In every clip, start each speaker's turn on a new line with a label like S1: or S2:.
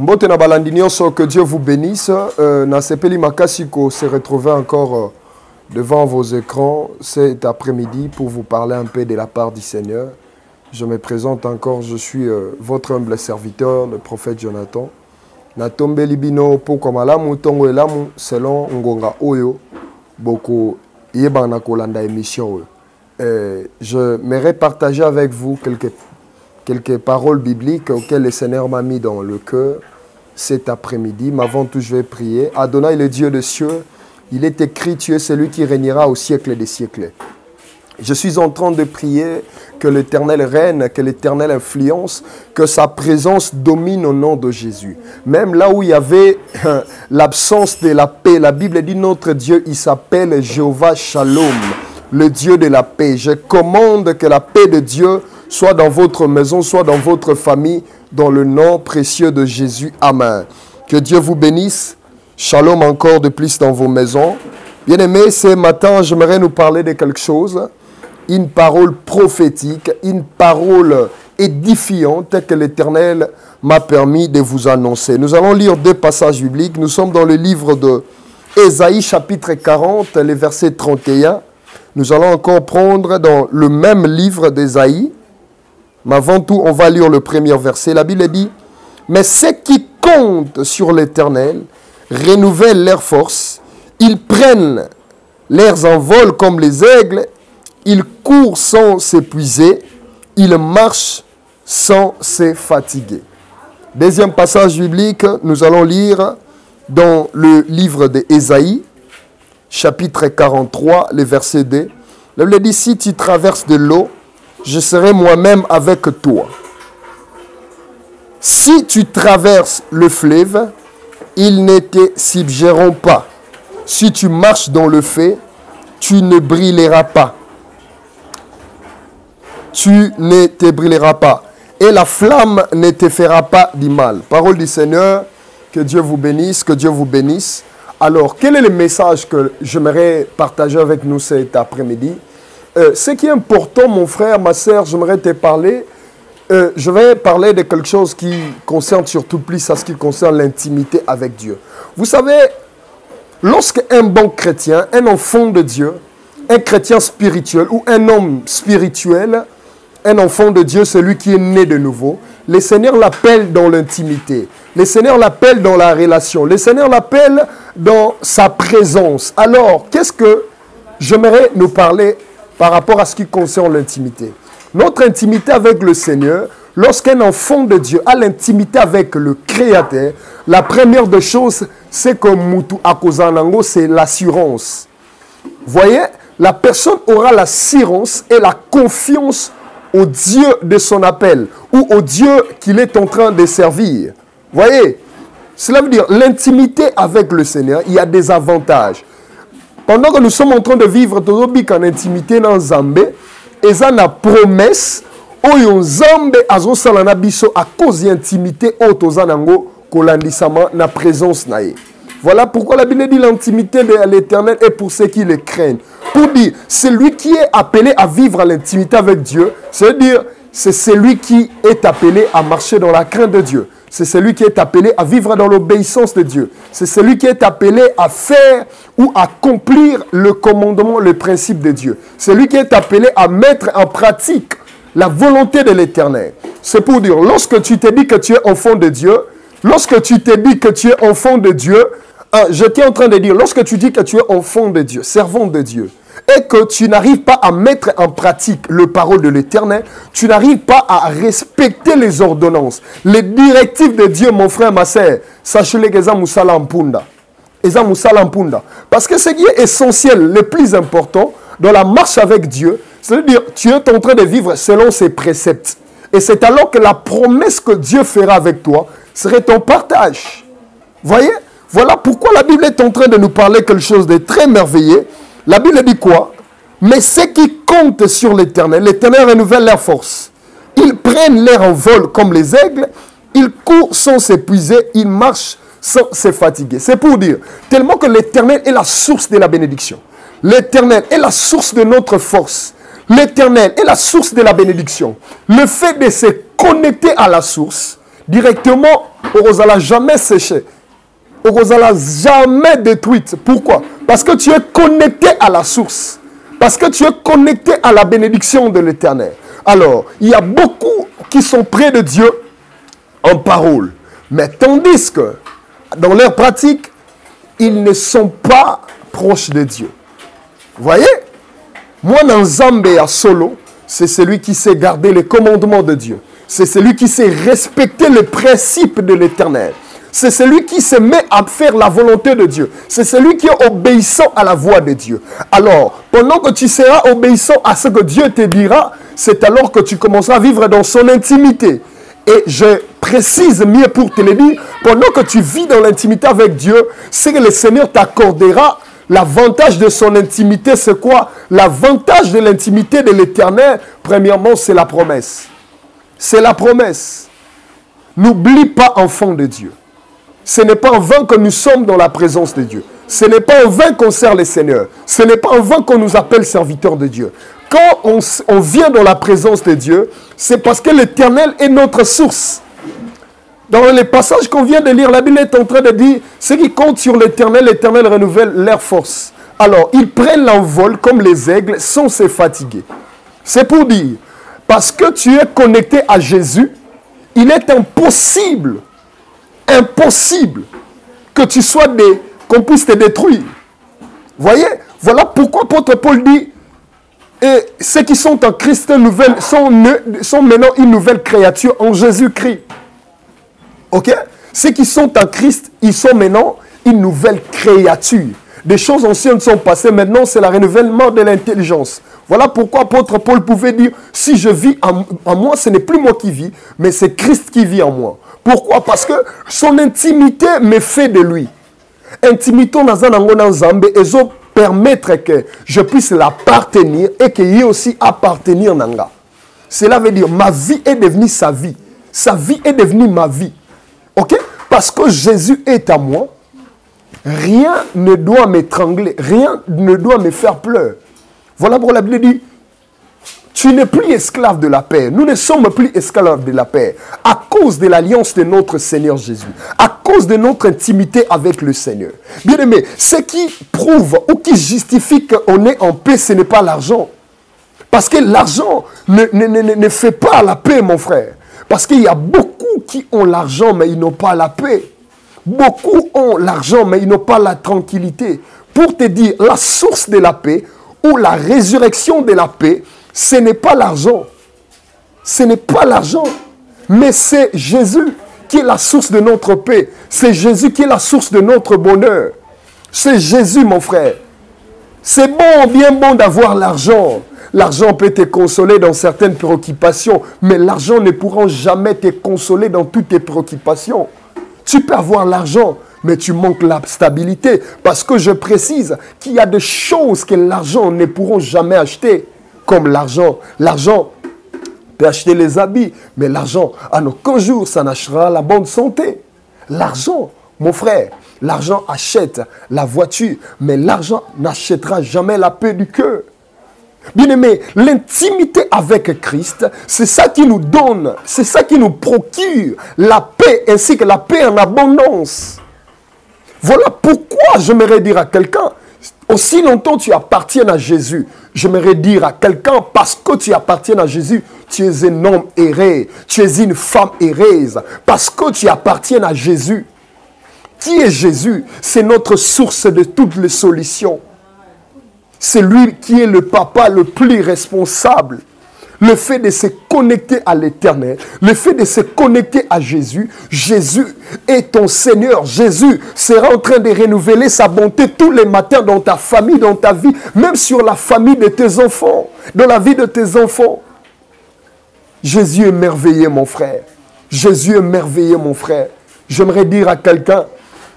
S1: Mbote na balandi nyonso, que Dieu vous bénisse. Nasepeli Makasiko se retrouver encore devant vos écrans cet après-midi pour vous parler un peu de la part du Seigneur. Je me présente encore, je suis votre humble serviteur, le prophète Jonathan. Natombe libino pour malamu tongo elamu selon ngonga oyo boko yebana kolanda émission. J'aimerais partager avec vous quelques paroles bibliques auxquelles le Seigneur m'a mis dans le cœur cet après-midi. Mais avant tout, je vais prier. Adonai, le Dieu des cieux, il est écrit, tu es celui qui régnera au siècle des siècles. Je suis en train de prier que l'Éternel règne, que l'Éternel influence, que sa présence domine au nom de Jésus. Même là où il y avait l'absence de la paix, la Bible dit notre Dieu, il s'appelle Jéhovah Shalom, le Dieu de la paix. Je commande que la paix de Dieu soit dans votre maison, soit dans votre famille, dans le nom précieux de Jésus. Amen. Que Dieu vous bénisse. Shalom encore de plus dans vos maisons. Bien-aimés, ce matin, j'aimerais nous parler de quelque chose. Une parole prophétique, une parole édifiante que l'Éternel m'a permis de vous annoncer. Nous allons lire deux passages bibliques. Nous sommes dans le livre de Ésaïe, chapitre 40, les versets 31. Nous allons encore prendre dans le même livre d'Ésaïe. Mais avant tout, on va lire le premier verset. La Bible dit, « Mais ceux qui comptent sur l'Éternel renouvellent leurs forces. Ils prennent leurs envols comme les aigles. Ils courent sans s'épuiser. Ils marchent sans se fatiguer. » Deuxième passage biblique, nous allons lire dans le livre d'Ésaïe, chapitre 43, le verset 2. La Bible dit, « Si tu traverses de l'eau, je serai moi-même avec toi. Si tu traverses le fleuve, ils ne te submergeront pas. Si tu marches dans le feu, tu ne brûleras pas. Tu ne te brûleras pas. Et la flamme ne te fera pas du mal. » Parole du Seigneur, que Dieu vous bénisse, que Dieu vous bénisse. Alors, quel est le message que j'aimerais partager avec nous cet après-midi? Ce qui est important, mon frère, ma sœur, j'aimerais te parler. Je vais parler de quelque chose qui concerne surtout plus à ce qui concerne l'intimité avec Dieu. Vous savez, lorsqu'un bon chrétien, un enfant de Dieu, un chrétien spirituel ou un homme spirituel, un enfant de Dieu, celui qui est né de nouveau, le Seigneur l'appelle dans l'intimité. Le Seigneur l'appelle dans la relation. Le Seigneur l'appelle dans sa présence. Alors, qu'est-ce que j'aimerais nous parler par rapport à ce qui concerne l'intimité? Notre intimité avec le Seigneur, lorsqu'un enfant de Dieu a l'intimité avec le Créateur, la première des choses, c'est que Mutu Akozanango, c'est l'assurance. Voyez, la personne aura l'assurance et la confiance au Dieu de son appel ou au Dieu qu'il est en train de servir. Voyez, cela veut dire l'intimité avec le Seigneur, il y a des avantages. Pendant que nous sommes en train de vivre en intimité dans Zambé, et ça na promesse, oyo Zambé azosala biso à cause d'intimité otozanango kolandisama na présence nae. Voilà pourquoi la Bible dit l'intimité de l'Éternel est pour ceux qui le craignent. Pour dire, celui qui est appelé à vivre à l'intimité avec Dieu, c'est-à-dire, c'est celui qui est appelé à marcher dans la crainte de Dieu. C'est celui qui est appelé à vivre dans l'obéissance de Dieu. C'est celui qui est appelé à faire ou à accomplir le commandement, le principe de Dieu. C'est lui qui est appelé à mettre en pratique la volonté de l'Éternel. C'est pour dire, lorsque tu te dis que tu es enfant de Dieu, lorsque tu te dis que tu es enfant de Dieu, j'étais en train de dire, lorsque tu dis que tu es enfant de Dieu, servant de Dieu, et que tu n'arrives pas à mettre en pratique le parole de l'Éternel, tu n'arrives pas à respecter les ordonnances, les directives de Dieu, mon frère, ma sœur, sachez-le que ça moussala ampunda. Parce que ce qui est essentiel, le plus important, dans la marche avec Dieu, c'est-à-dire, tu es en train de vivre selon ses préceptes. Et c'est alors que la promesse que Dieu fera avec toi serait ton partage. Voyez? Voilà pourquoi la Bible est en train de nous parler quelque chose de très merveilleux. La Bible dit quoi? Mais ceux qui comptent sur l'Éternel, l'Éternel renouvelle leur force. Ils prennent leur envol comme les aigles, ils courent sans s'épuiser, ils marchent sans se fatiguer. C'est pour dire, tellement que l'Éternel est la source de la bénédiction. L'Éternel est la source de notre force. L'Éternel est la source de la bénédiction. Le fait de se connecter à la source, directement, Orozala jamais séché. Orozala jamais détruite. Pourquoi? Parce que tu es connecté à la source. Parce que tu es connecté à la bénédiction de l'Éternel. Alors, il y a beaucoup qui sont près de Dieu en parole. Mais tandis que, dans leur pratique, ils ne sont pas proches de Dieu. Vous voyez? Moi, dans Zambé à Solo, c'est celui qui sait garder les commandements de Dieu. C'est celui qui sait respecter les principes de l'Éternel. C'est celui qui se met à faire la volonté de Dieu. C'est celui qui est obéissant à la voix de Dieu. Alors, pendant que tu seras obéissant à ce que Dieu te dira, c'est alors que tu commenceras à vivre dans son intimité. Et je précise mieux pour te le dire, pendant que tu vis dans l'intimité avec Dieu, c'est que le Seigneur t'accordera l'avantage de son intimité. C'est quoi? L'avantage de l'intimité de l'Éternel, premièrement, c'est la promesse. C'est la promesse. N'oublie pas, enfant de Dieu. Ce n'est pas en vain que nous sommes dans la présence de Dieu. Ce n'est pas en vain qu'on sert le Seigneur. Ce n'est pas en vain qu'on nous appelle serviteurs de Dieu. Quand on vient dans la présence de Dieu, c'est parce que l'Éternel est notre source. Dans les passages qu'on vient de lire, la Bible est en train de dire, ceux qui comptent sur l'Éternel, l'Éternel renouvelle leur force. Alors, ils prennent l'envol comme les aigles sans se fatiguer. C'est pour dire, parce que tu es connecté à Jésus, il est impossible que tu sois qu'on puisse te détruire. Voyez, voilà pourquoi l'apôtre Paul dit, et ceux qui sont en Christ sont maintenant une nouvelle créature en Jésus-Christ. Ok? Ceux qui sont en Christ, ils sont maintenant une nouvelle créature. Des choses anciennes sont passées, maintenant c'est le renouvellement de l'intelligence. Voilà pourquoi l'apôtre Paul pouvait dire, si je vis en moi, ce n'est plus moi qui vis, mais c'est Christ qui vit en moi. Pourquoi? Parce que son intimité me fait de lui. Intimité dans un Zambé, et ça permettre que je puisse l'appartenir et qu'il y ait aussi appartenir nanga. Cela veut dire, ma vie est devenue sa vie. Sa vie est devenue ma vie. Ok? Parce que Jésus est à moi, rien ne doit m'étrangler, rien ne doit me faire pleurer. Voilà pourquoi la Bible dit, tu n'es plus esclave de la paix. Nous ne sommes plus esclaves de la paix. À cause de l'alliance de notre Seigneur Jésus. À cause de notre intimité avec le Seigneur. Bien aimé, ce qui prouve ou qui justifie qu'on est en paix, ce n'est pas l'argent. Parce que l'argent ne fait pas la paix, mon frère. Parce qu'il y a beaucoup qui ont l'argent, mais ils n'ont pas la paix. Beaucoup ont l'argent, mais ils n'ont pas la tranquillité. Pour te dire, la source de la paix ou la résurrection de la paix, ce n'est pas l'argent. Ce n'est pas l'argent. Mais c'est Jésus qui est la source de notre paix. C'est Jésus qui est la source de notre bonheur. C'est Jésus, mon frère. C'est bon, bien bon d'avoir l'argent. L'argent peut te consoler dans certaines préoccupations, mais l'argent ne pourra jamais te consoler dans toutes tes préoccupations. Tu peux avoir l'argent, mais tu manques la stabilité. Parce que je précise qu'il y a des choses que l'argent ne pourra jamais acheter. Comme l'argent. L'argent peut acheter les habits, mais l'argent, à aucun jour, ça n'achètera la bonne santé. L'argent, mon frère, l'argent achète la voiture, mais l'argent n'achètera jamais la paix du cœur. Bien-aimé, l'intimité avec Christ, c'est ça qui nous donne, c'est ça qui nous procure la paix, ainsi que la paix en abondance. Voilà pourquoi j'aimerais dire à quelqu'un, aussi longtemps tu appartiens à Jésus, j'aimerais dire à quelqu'un, parce que tu appartiens à Jésus, tu es un homme erré, tu es une femme heureuse, parce que tu appartiens à Jésus. Qui est Jésus? C'est notre source de toutes les solutions. C'est lui qui est le papa le plus responsable. Le fait de se connecter à l'Éternel, le fait de se connecter à Jésus, Jésus est ton Seigneur. Jésus sera en train de renouveler sa bonté tous les matins dans ta famille, dans ta vie, même sur la famille de tes enfants, dans la vie de tes enfants. Jésus est merveilleux, mon frère. Jésus est merveilleux, mon frère. J'aimerais dire à quelqu'un,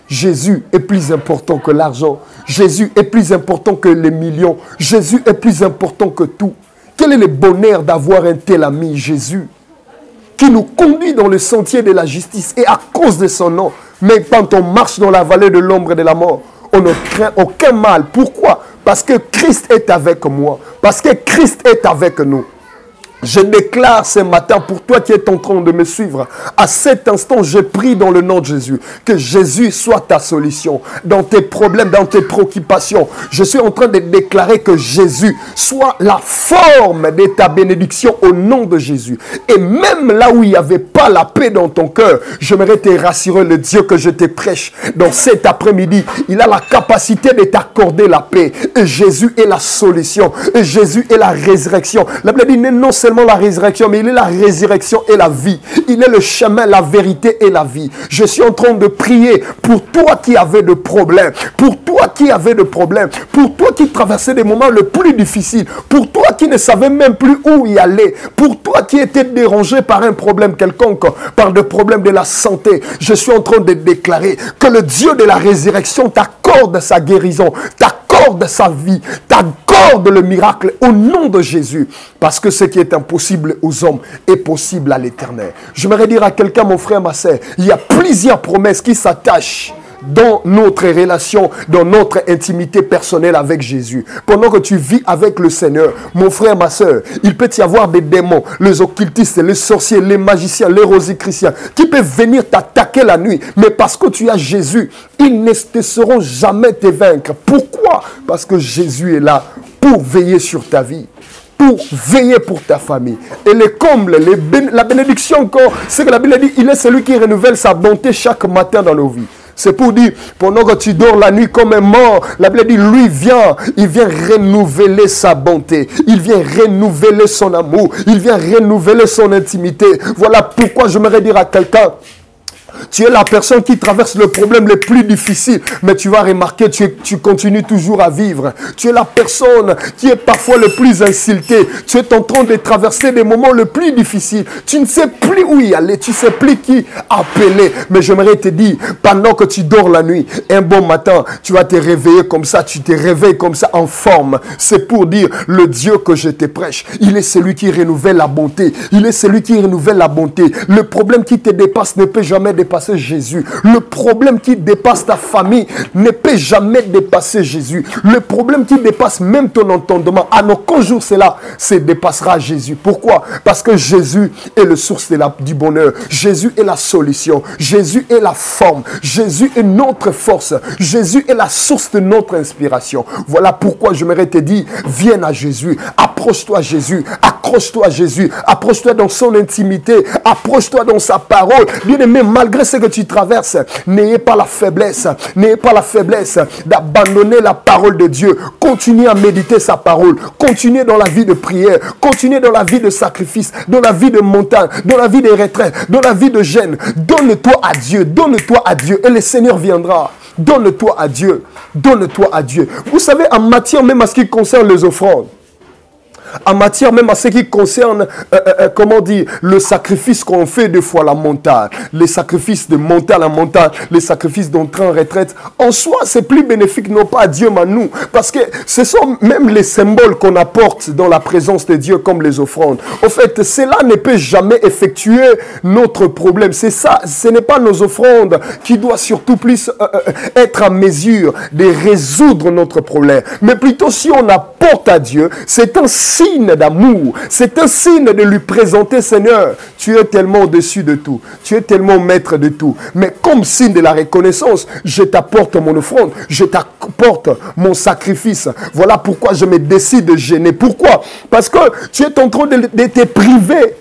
S1: Jésus est plus important que l'argent. Jésus est plus important que les millions. Jésus est plus important que tout. Quel est le bonheur d'avoir un tel ami, Jésus, qui nous conduit dans le sentier de la justice et à cause de son nom. Mais quand on marche dans la vallée de l'ombre de la mort, on ne craint aucun mal. Pourquoi? Parce que Christ est avec moi. Parce que Christ est avec nous. Je déclare ce matin pour toi qui es en train de me suivre. À cet instant, je prie dans le nom de Jésus. Que Jésus soit ta solution. Dans tes problèmes, dans tes préoccupations. Je suis en train de déclarer que Jésus soit la forme de ta bénédiction au nom de Jésus. Et même là où il n'y avait pas la paix dans ton cœur, j'aimerais te rassurer, le Dieu que je te prêche dans cet après-midi, il a la capacité de t'accorder la paix. Et Jésus est la solution. Et Jésus est la résurrection. La Bible dit non seulement la résurrection, mais il est la résurrection et la vie. Il est le chemin, la vérité et la vie. Je suis en train de prier pour toi qui avais de problèmes, pour toi qui avais de problèmes, pour toi qui traversais des moments les plus difficiles, pour toi qui ne savais même plus où y aller, pour toi qui étais dérangé par un problème quelconque, par des problèmes de la santé. Je suis en train de déclarer que le Dieu de la résurrection t'accorde sa guérison, t'accorde sa vie, t'accorde le miracle au nom de Jésus. Parce que ce qui est impossible aux hommes est possible à l'Éternel. J'aimerais dire à quelqu'un, mon frère, ma sœur, il y a plusieurs promesses qui s'attachent dans notre relation, dans notre intimité personnelle avec Jésus. Pendant que tu vis avec le Seigneur, mon frère, ma soeur, il peut y avoir des démons, les occultistes, les sorciers, les magiciens, les rosicruciens, qui peuvent venir t'attaquer la nuit. Mais parce que tu as Jésus, ils ne te sauront jamais te vaincre. Pourquoi? Parce que Jésus est là pour veiller sur ta vie, pour veiller pour ta famille. Et les combles, la bénédiction encore, c'est que la Bible dit, il est celui qui renouvelle sa bonté chaque matin dans nos vies. C'est pour dire, pendant que tu dors la nuit comme un mort, la Bible dit, lui vient, il vient renouveler sa bonté, il vient renouveler son amour, il vient renouveler son intimité. Voilà pourquoi j'aimerais dire à quelqu'un, tu es la personne qui traverse le problème le plus difficile, mais tu vas remarquer, tu continues toujours à vivre. Tu es la personne qui est parfois le plus insultée. Tu es en train de traverser des moments les plus difficiles. Tu ne sais plus où y aller, tu ne sais plus qui appeler. Mais j'aimerais te dire, pendant que tu dors la nuit, un bon matin, tu vas te réveiller comme ça, tu te réveilles comme ça en forme. C'est pour dire, le Dieu que je te prêche, il est celui qui renouvelle la bonté. Il est celui qui renouvelle la bonté. Le problème qui te dépasse ne peut jamais dépasser Jésus. Le problème qui dépasse ta famille ne peut jamais dépasser Jésus. Le problème qui dépasse même ton entendement, à nos jours, cela se dépassera Jésus. Pourquoi? Parce que Jésus est le source du bonheur. Jésus est la solution. Jésus est la forme. Jésus est notre force. Jésus est la source de notre inspiration. Voilà pourquoi j'aimerais te dire, viens à Jésus. Approche-toi à Jésus. Accroche-toi à Jésus. Approche-toi dans son intimité. Approche-toi dans sa parole. Bien-aimé, malgré ce que tu traverses, n'ayez pas la faiblesse d'abandonner la parole de Dieu. Continuez à méditer sa parole. Continuez dans la vie de prière. Continuez dans la vie de sacrifice, dans la vie de montagne, dans la vie de retraite, dans la vie de jeûne. Donne-toi à Dieu, donne-toi à Dieu et le Seigneur viendra. Donne-toi à Dieu, donne-toi à Dieu. Vous savez, en matière même à ce qui concerne les offrandes, en matière même à ce qui concerne, comment dire, le sacrifice qu'on fait deux fois la montagne, les sacrifices de montagne à montagne, les sacrifices d'entrée en retraite, en soi, c'est plus bénéfique, non pas à Dieu, mais à nous. Parce que ce sont même les symboles qu'on apporte dans la présence de Dieu, comme les offrandes. En fait, cela ne peut jamais effectuer notre problème. C'est ça, ce n'est pas nos offrandes qui doivent surtout plus être à mesure de résoudre notre problème. Mais plutôt, si on apporte à Dieu, c'est un signe d'amour, c'est un signe de lui présenter, Seigneur, tu es tellement au-dessus de tout, tu es tellement maître de tout, mais comme signe de la reconnaissance, je t'apporte mon offrande, je t'apporte mon sacrifice. Voilà pourquoi je me décide de jeûner. Pourquoi? Parce que tu es en train de te priver.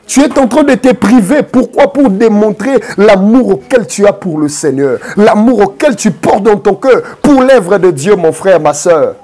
S1: Tu es en train de te priver. Pourquoi? Pour démontrer l'amour auquel tu as pour le Seigneur, l'amour auquel tu portes dans ton cœur pour l'œuvre de Dieu, mon frère, ma soeur.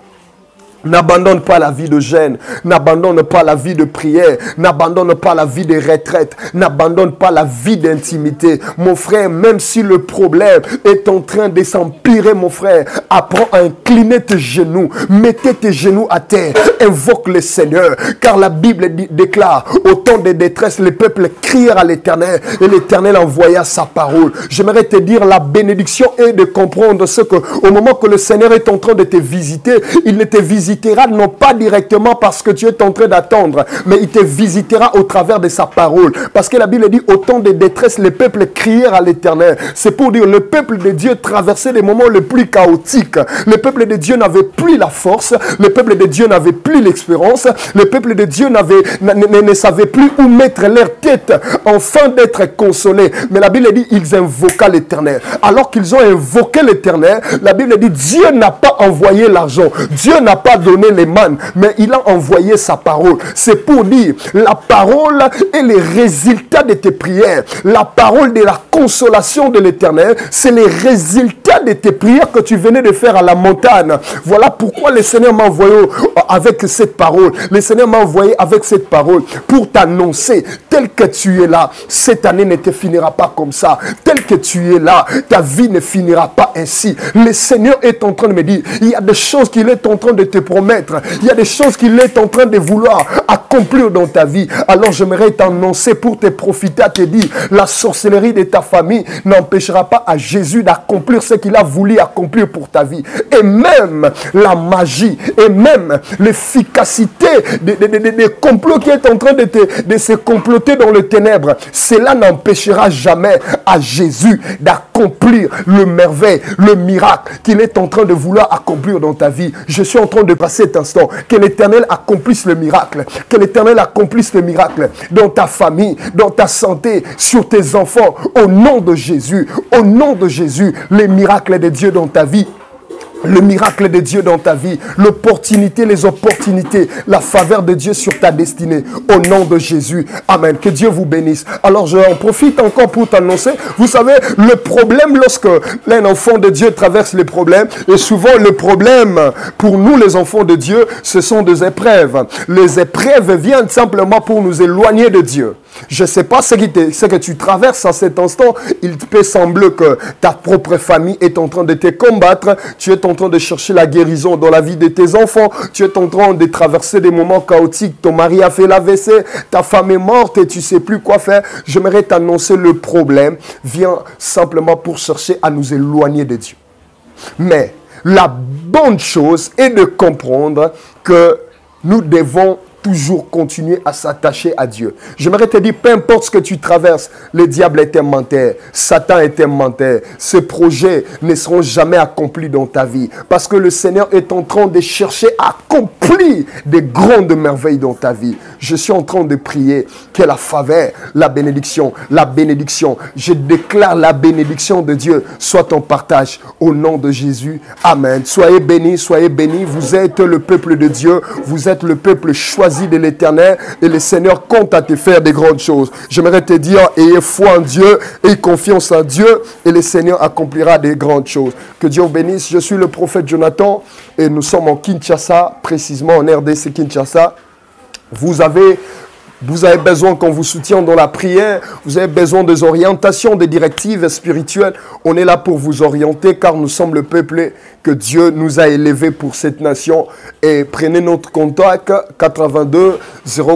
S1: N'abandonne pas la vie de jeûne, n'abandonne pas la vie de prière, n'abandonne pas la vie de retraite, n'abandonne pas la vie d'intimité. Mon frère, même si le problème est en train de s'empirer, mon frère, apprends à incliner tes genoux, mettez tes genoux à terre, invoque le Seigneur, car la Bible déclare, au temps de détresse, les peuples crièrent à l'Éternel, et l'Éternel envoya sa parole. J'aimerais te dire, la bénédiction est de comprendre ce que, au moment que le Seigneur est en train de te visiter, il ne te visite visitera non pas directement parce que tu es en train d'attendre, mais il te visitera au travers de sa parole. Parce que la Bible dit, au temps de détresse, les peuples crièrent à l'Éternel. C'est pour dire, le peuple de Dieu traversait les moments les plus chaotiques. Le peuple de Dieu n'avait plus la force, le peuple de Dieu n'avait plus l'expérience, le peuple de Dieu ne savait plus où mettre leur tête afin d'être consolés. Mais la Bible dit, ils invoquaient l'Éternel. Alors qu'ils ont invoqué l'Éternel, la Bible dit, Dieu n'a pas envoyé l'argent, Dieu n'a pas donné les mannes, mais il a envoyé sa parole. C'est pour dire, la parole est le résultat de tes prières. La parole de la consolation de l'Éternel, c'est les résultats de tes prières que tu venais de faire à la montagne. Voilà pourquoi le Seigneur m'a envoyé avec cette parole. Le Seigneur m'a envoyé avec cette parole pour t'annoncer, tel que tu es là, cette année ne te finira pas comme ça. Tel que tu es là, ta vie ne finira pas ainsi. Le Seigneur est en train de me dire, il y a des choses qu'il est en train de te promettre. Il y a des choses qu'il est en train de vouloir accomplir dans ta vie. Alors j'aimerais t'annoncer pour te profiter, à te dire, la sorcellerie de ta famille n'empêchera pas à Jésus d'accomplir ce qu'il a voulu accomplir pour ta vie. Et même la magie, et même l'efficacité des complots qui est en train de se comploter dans les ténèbres, cela n'empêchera jamais à Jésus d'accomplir le merveille, le miracle qu'il est en train de vouloir accomplir dans ta vie. Je suis en train de passer cet instant, que l'Éternel accomplisse le miracle, que l'Éternel accomplisse le miracle dans ta famille, dans ta santé, sur tes enfants, au nom de Jésus, au nom de Jésus, les miracles de Dieu dans ta vie. Le miracle de Dieu dans ta vie, l'opportunité, les opportunités, la faveur de Dieu sur ta destinée, au nom de Jésus. Amen. Que Dieu vous bénisse. Alors, j'en profite encore pour t'annoncer. Vous savez, le problème lorsque un enfant de Dieu traverse les problèmes, et souvent le problème pour nous, les enfants de Dieu, ce sont des épreuves. Les épreuves viennent simplement pour nous éloigner de Dieu. Je ne sais pas ce que tu traverses à cet instant. Il peut sembler que ta propre famille est en train de te combattre. Tu es en train de chercher la guérison dans la vie de tes enfants. Tu es en train de traverser des moments chaotiques. Ton mari a fait l'AVC, ta femme est morte et tu ne sais plus quoi faire. J'aimerais t'annoncer, le problème vient simplement pour chercher à nous éloigner de Dieu. Mais la bonne chose est de comprendre que nous devons toujours continuer à s'attacher à Dieu. J'aimerais te dire, peu importe ce que tu traverses, le diable est un menteur, Satan est un menteur. Ces projets ne seront jamais accomplis dans ta vie parce que le Seigneur est en train de chercher à accomplir des grandes merveilles dans ta vie. Je suis en train de prier que la faveur, la bénédiction, je déclare la bénédiction de Dieu soit ton partage au nom de Jésus. Amen. Soyez bénis, vous êtes le peuple de Dieu, vous êtes le peuple choisi de l'Éternel et le Seigneur compte à te faire des grandes choses. J'aimerais te dire, ayez foi en Dieu et confiance en Dieu et le Seigneur accomplira des grandes choses. Que Dieu vous bénisse. Je suis le prophète Jonathan et nous sommes en Kinshasa, précisément en RDC Kinshasa. Vous avez besoin qu'on vous soutienne dans la prière, vous avez besoin des orientations, des directives spirituelles. On est là pour vous orienter car nous sommes le peuple que Dieu nous a élevé pour cette nation. Et prenez notre contact 82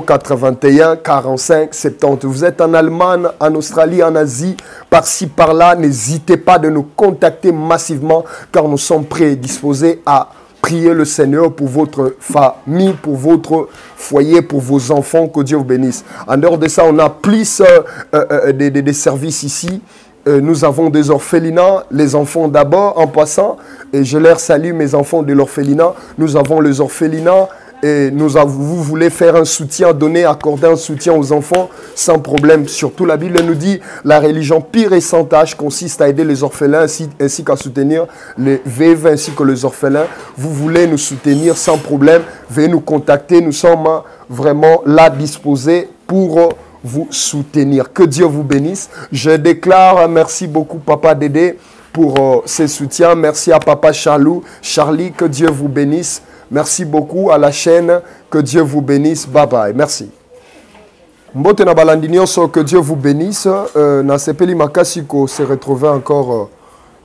S1: 081 45 70. Vous êtes en Allemagne, en Australie, en Asie, par-ci, par-là. N'hésitez pas de nous contacter massivement car nous sommes prédisposés à priez le Seigneur pour votre famille, pour votre foyer, pour vos enfants. Que Dieu vous bénisse. En dehors de ça, on a plus des services ici. Nous avons des orphelinats, les enfants d'abord en passant. Et je leur salue mes enfants de l'orphelinat. Nous avons les orphelinats. Et vous voulez faire un soutien, accorder un soutien aux enfants sans problème. Surtout la Bible nous dit, la religion pire et sans tâche consiste à aider les orphelins ainsi qu'à soutenir les veuves ainsi que les orphelins. Vous voulez nous soutenir sans problème, veuillez nous contacter. Nous sommes vraiment là disposés pour vous soutenir. Que Dieu vous bénisse. Je déclare merci beaucoup Papa Dédé pour ces soutiens. Merci à Papa Charlie, que Dieu vous bénisse. Merci beaucoup à la chaîne. Que Dieu vous bénisse. Bye bye. Merci. Mbote na balandinioso, que Dieu vous bénisse. Nasepeli makasi ko se retrouver encore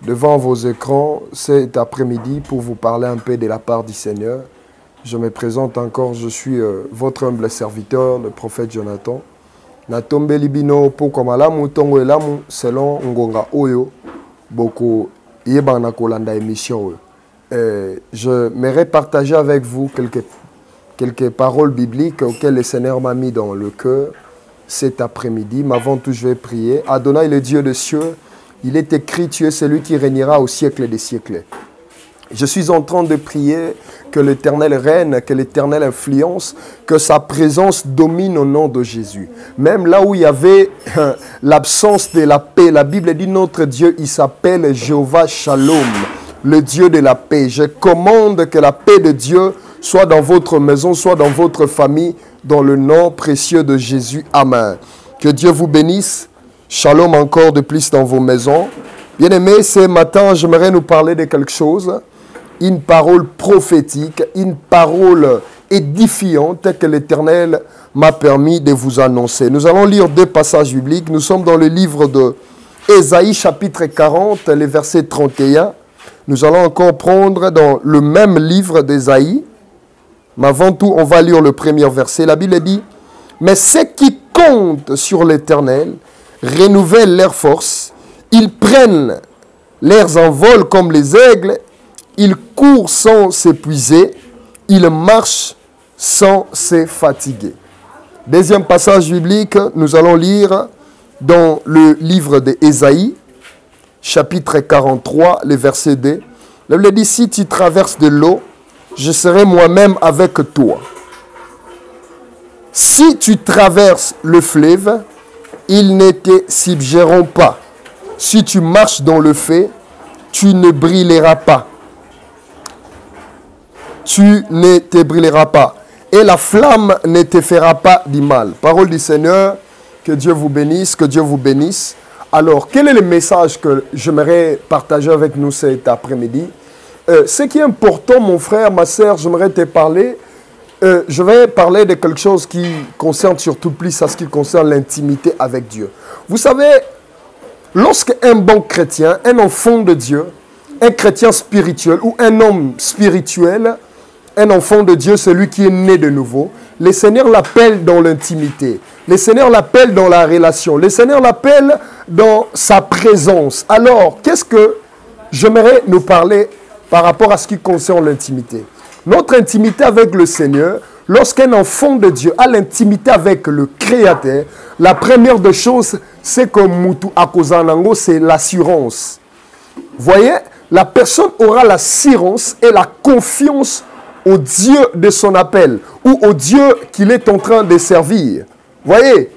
S1: devant vos écrans cet après-midi pour vous parler un peu de la part du Seigneur. Je me présente encore. Je suis votre humble serviteur, le prophète Jonathan. Natombeli bino poko malamu tongo elamu selon ngonga oyo boko yebana kolanda émission oyo. j'aimerais partager avec vous quelques paroles bibliques auxquelles le Seigneur m'a mis dans le cœur cet après-midi. Mais avant tout, je vais prier. Adonai, le Dieu des cieux, il est écrit, tu es celui qui régnera au siècle des siècles. Je suis en train de prier que l'Éternel règne, que l'Éternel influence, que sa présence domine au nom de Jésus. Même là où il y avait l'absence de la paix, la Bible dit notre Dieu, il s'appelle Jéhovah Shalom, le Dieu de la paix. Je commande que la paix de Dieu soit dans votre maison, soit dans votre famille, dans le nom précieux de Jésus. Amen. Que Dieu vous bénisse. Shalom encore de plus dans vos maisons. Bien-aimés, ce matin, j'aimerais nous parler de quelque chose. Une parole prophétique, une parole édifiante que l'Éternel m'a permis de vous annoncer. Nous allons lire deux passages bibliques. Nous sommes dans le livre de Ésaïe, chapitre 40, les versets 31. Nous allons encore prendre dans le même livre d'Ésaïe. Mais avant tout, on va lire le premier verset. La Bible dit, « Mais ceux qui comptent sur l'Éternel renouvellent leurs forces. Ils prennent leurs envols comme les aigles. Ils courent sans s'épuiser. Ils marchent sans se fatiguer. » Deuxième passage biblique, nous allons lire dans le livre d'Ésaïe, chapitre 43, le verset 2. La Bible dit, « Si tu traverses de l'eau, je serai moi-même avec toi. Si tu traverses le fleuve, ils ne te submergeront pas. Si tu marches dans le feu, tu ne brûleras pas. Tu ne te brûleras pas. Et la flamme ne te fera pas du mal. » Parole du Seigneur, que Dieu vous bénisse, que Dieu vous bénisse. Alors, quel est le message que j'aimerais partager avec nous cet après-midi? Ce qui est important, mon frère, ma soeur, j'aimerais te parler. Je vais parler de quelque chose qui concerne surtout plus à ce qui concerne l'intimité avec Dieu. Vous savez, lorsqu'un bon chrétien, un enfant de Dieu, un chrétien spirituel ou un homme spirituel, un enfant de Dieu, celui qui est né de nouveau, le Seigneur l'appelle dans l'intimité. Le Seigneur l'appelle dans la relation. Le Seigneur l'appelle dans sa présence. Alors, qu'est-ce que j'aimerais nous parler par rapport à ce qui concerne l'intimité? Notre intimité avec le Seigneur, lorsqu'un enfant de Dieu a l'intimité avec le Créateur, la première des choses, c'est que Moutou Akozanango, c'est l'assurance. Voyez, la personne aura l'assurance et la confiance au Dieu de son appel ou au Dieu qu'il est en train de servir. Voyez,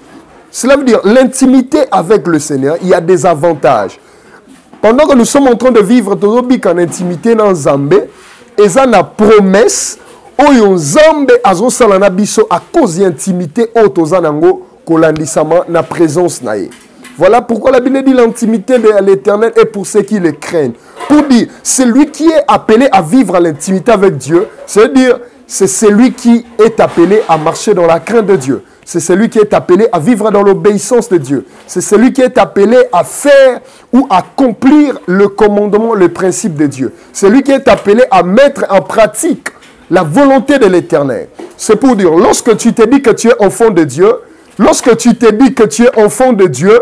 S1: cela veut dire l'intimité avec le Seigneur, il y a des avantages. Pendant que nous sommes en train de vivre en intimité dans Zambé, et ça na promesse, oyo Zambé azosala biso à cause d'intimité otozanango kolandisama na présence nae. Voilà pourquoi la Bible dit l'intimité de l'Éternel est pour ceux qui le craignent. Pour dire, celui qui est appelé à vivre à l'intimité avec Dieu, c'est-à-dire, c'est celui qui est appelé à marcher dans la crainte de Dieu. C'est celui qui est appelé à vivre dans l'obéissance de Dieu. C'est celui qui est appelé à faire ou à accomplir le commandement, le principe de Dieu. C'est lui qui est appelé à mettre en pratique la volonté de l'Éternel. C'est pour dire, lorsque tu te dis que tu es enfant de Dieu, lorsque tu te dis que tu es enfant de Dieu,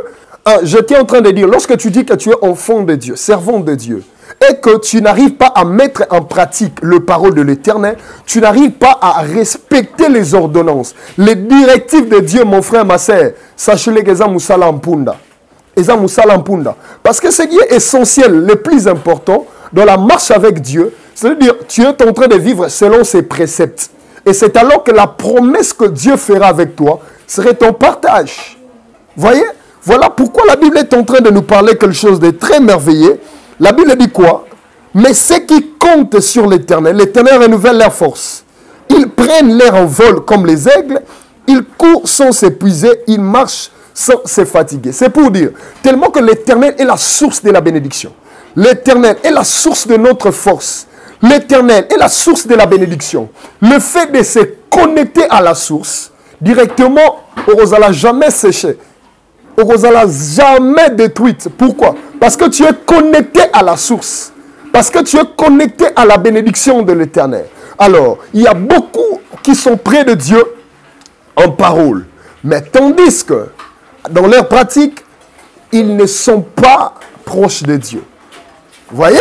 S1: je t'ai en train de dire, lorsque tu dis que tu es enfant de Dieu, servant de Dieu, et que tu n'arrives pas à mettre en pratique le parole de l'Éternel, tu n'arrives pas à respecter les ordonnances, les directives de Dieu, mon frère, ma sœur, sachez-le que ça moussala mpunda. Parce que ce qui est essentiel, le plus important dans la marche avec Dieu, c'est-à-dire tu es en train de vivre selon ses préceptes. Et c'est alors que la promesse que Dieu fera avec toi serait ton partage. Voyez? Voilà pourquoi la Bible est en train de nous parler quelque chose de très merveilleux. La Bible dit quoi? Mais ceux qui comptent sur l'Éternel, l'Éternel renouvelle leur force. Ils prennent leur envol comme les aigles, ils courent sans s'épuiser, ils marchent sans se fatiguer. C'est pour dire, tellement que l'Éternel est la source de la bénédiction. L'Éternel est la source de notre force. L'Éternel est la source de la bénédiction. Le fait de se connecter à la source, directement, on n'osera jamais sécher. On n'osera jamais détruite. Pourquoi? Parce que tu es connecté à la source. Parce que tu es connecté à la bénédiction de l'Éternel. Alors, il y a beaucoup qui sont près de Dieu en parole. Mais tandis que, dans leur pratique, ils ne sont pas proches de Dieu. Vous voyez?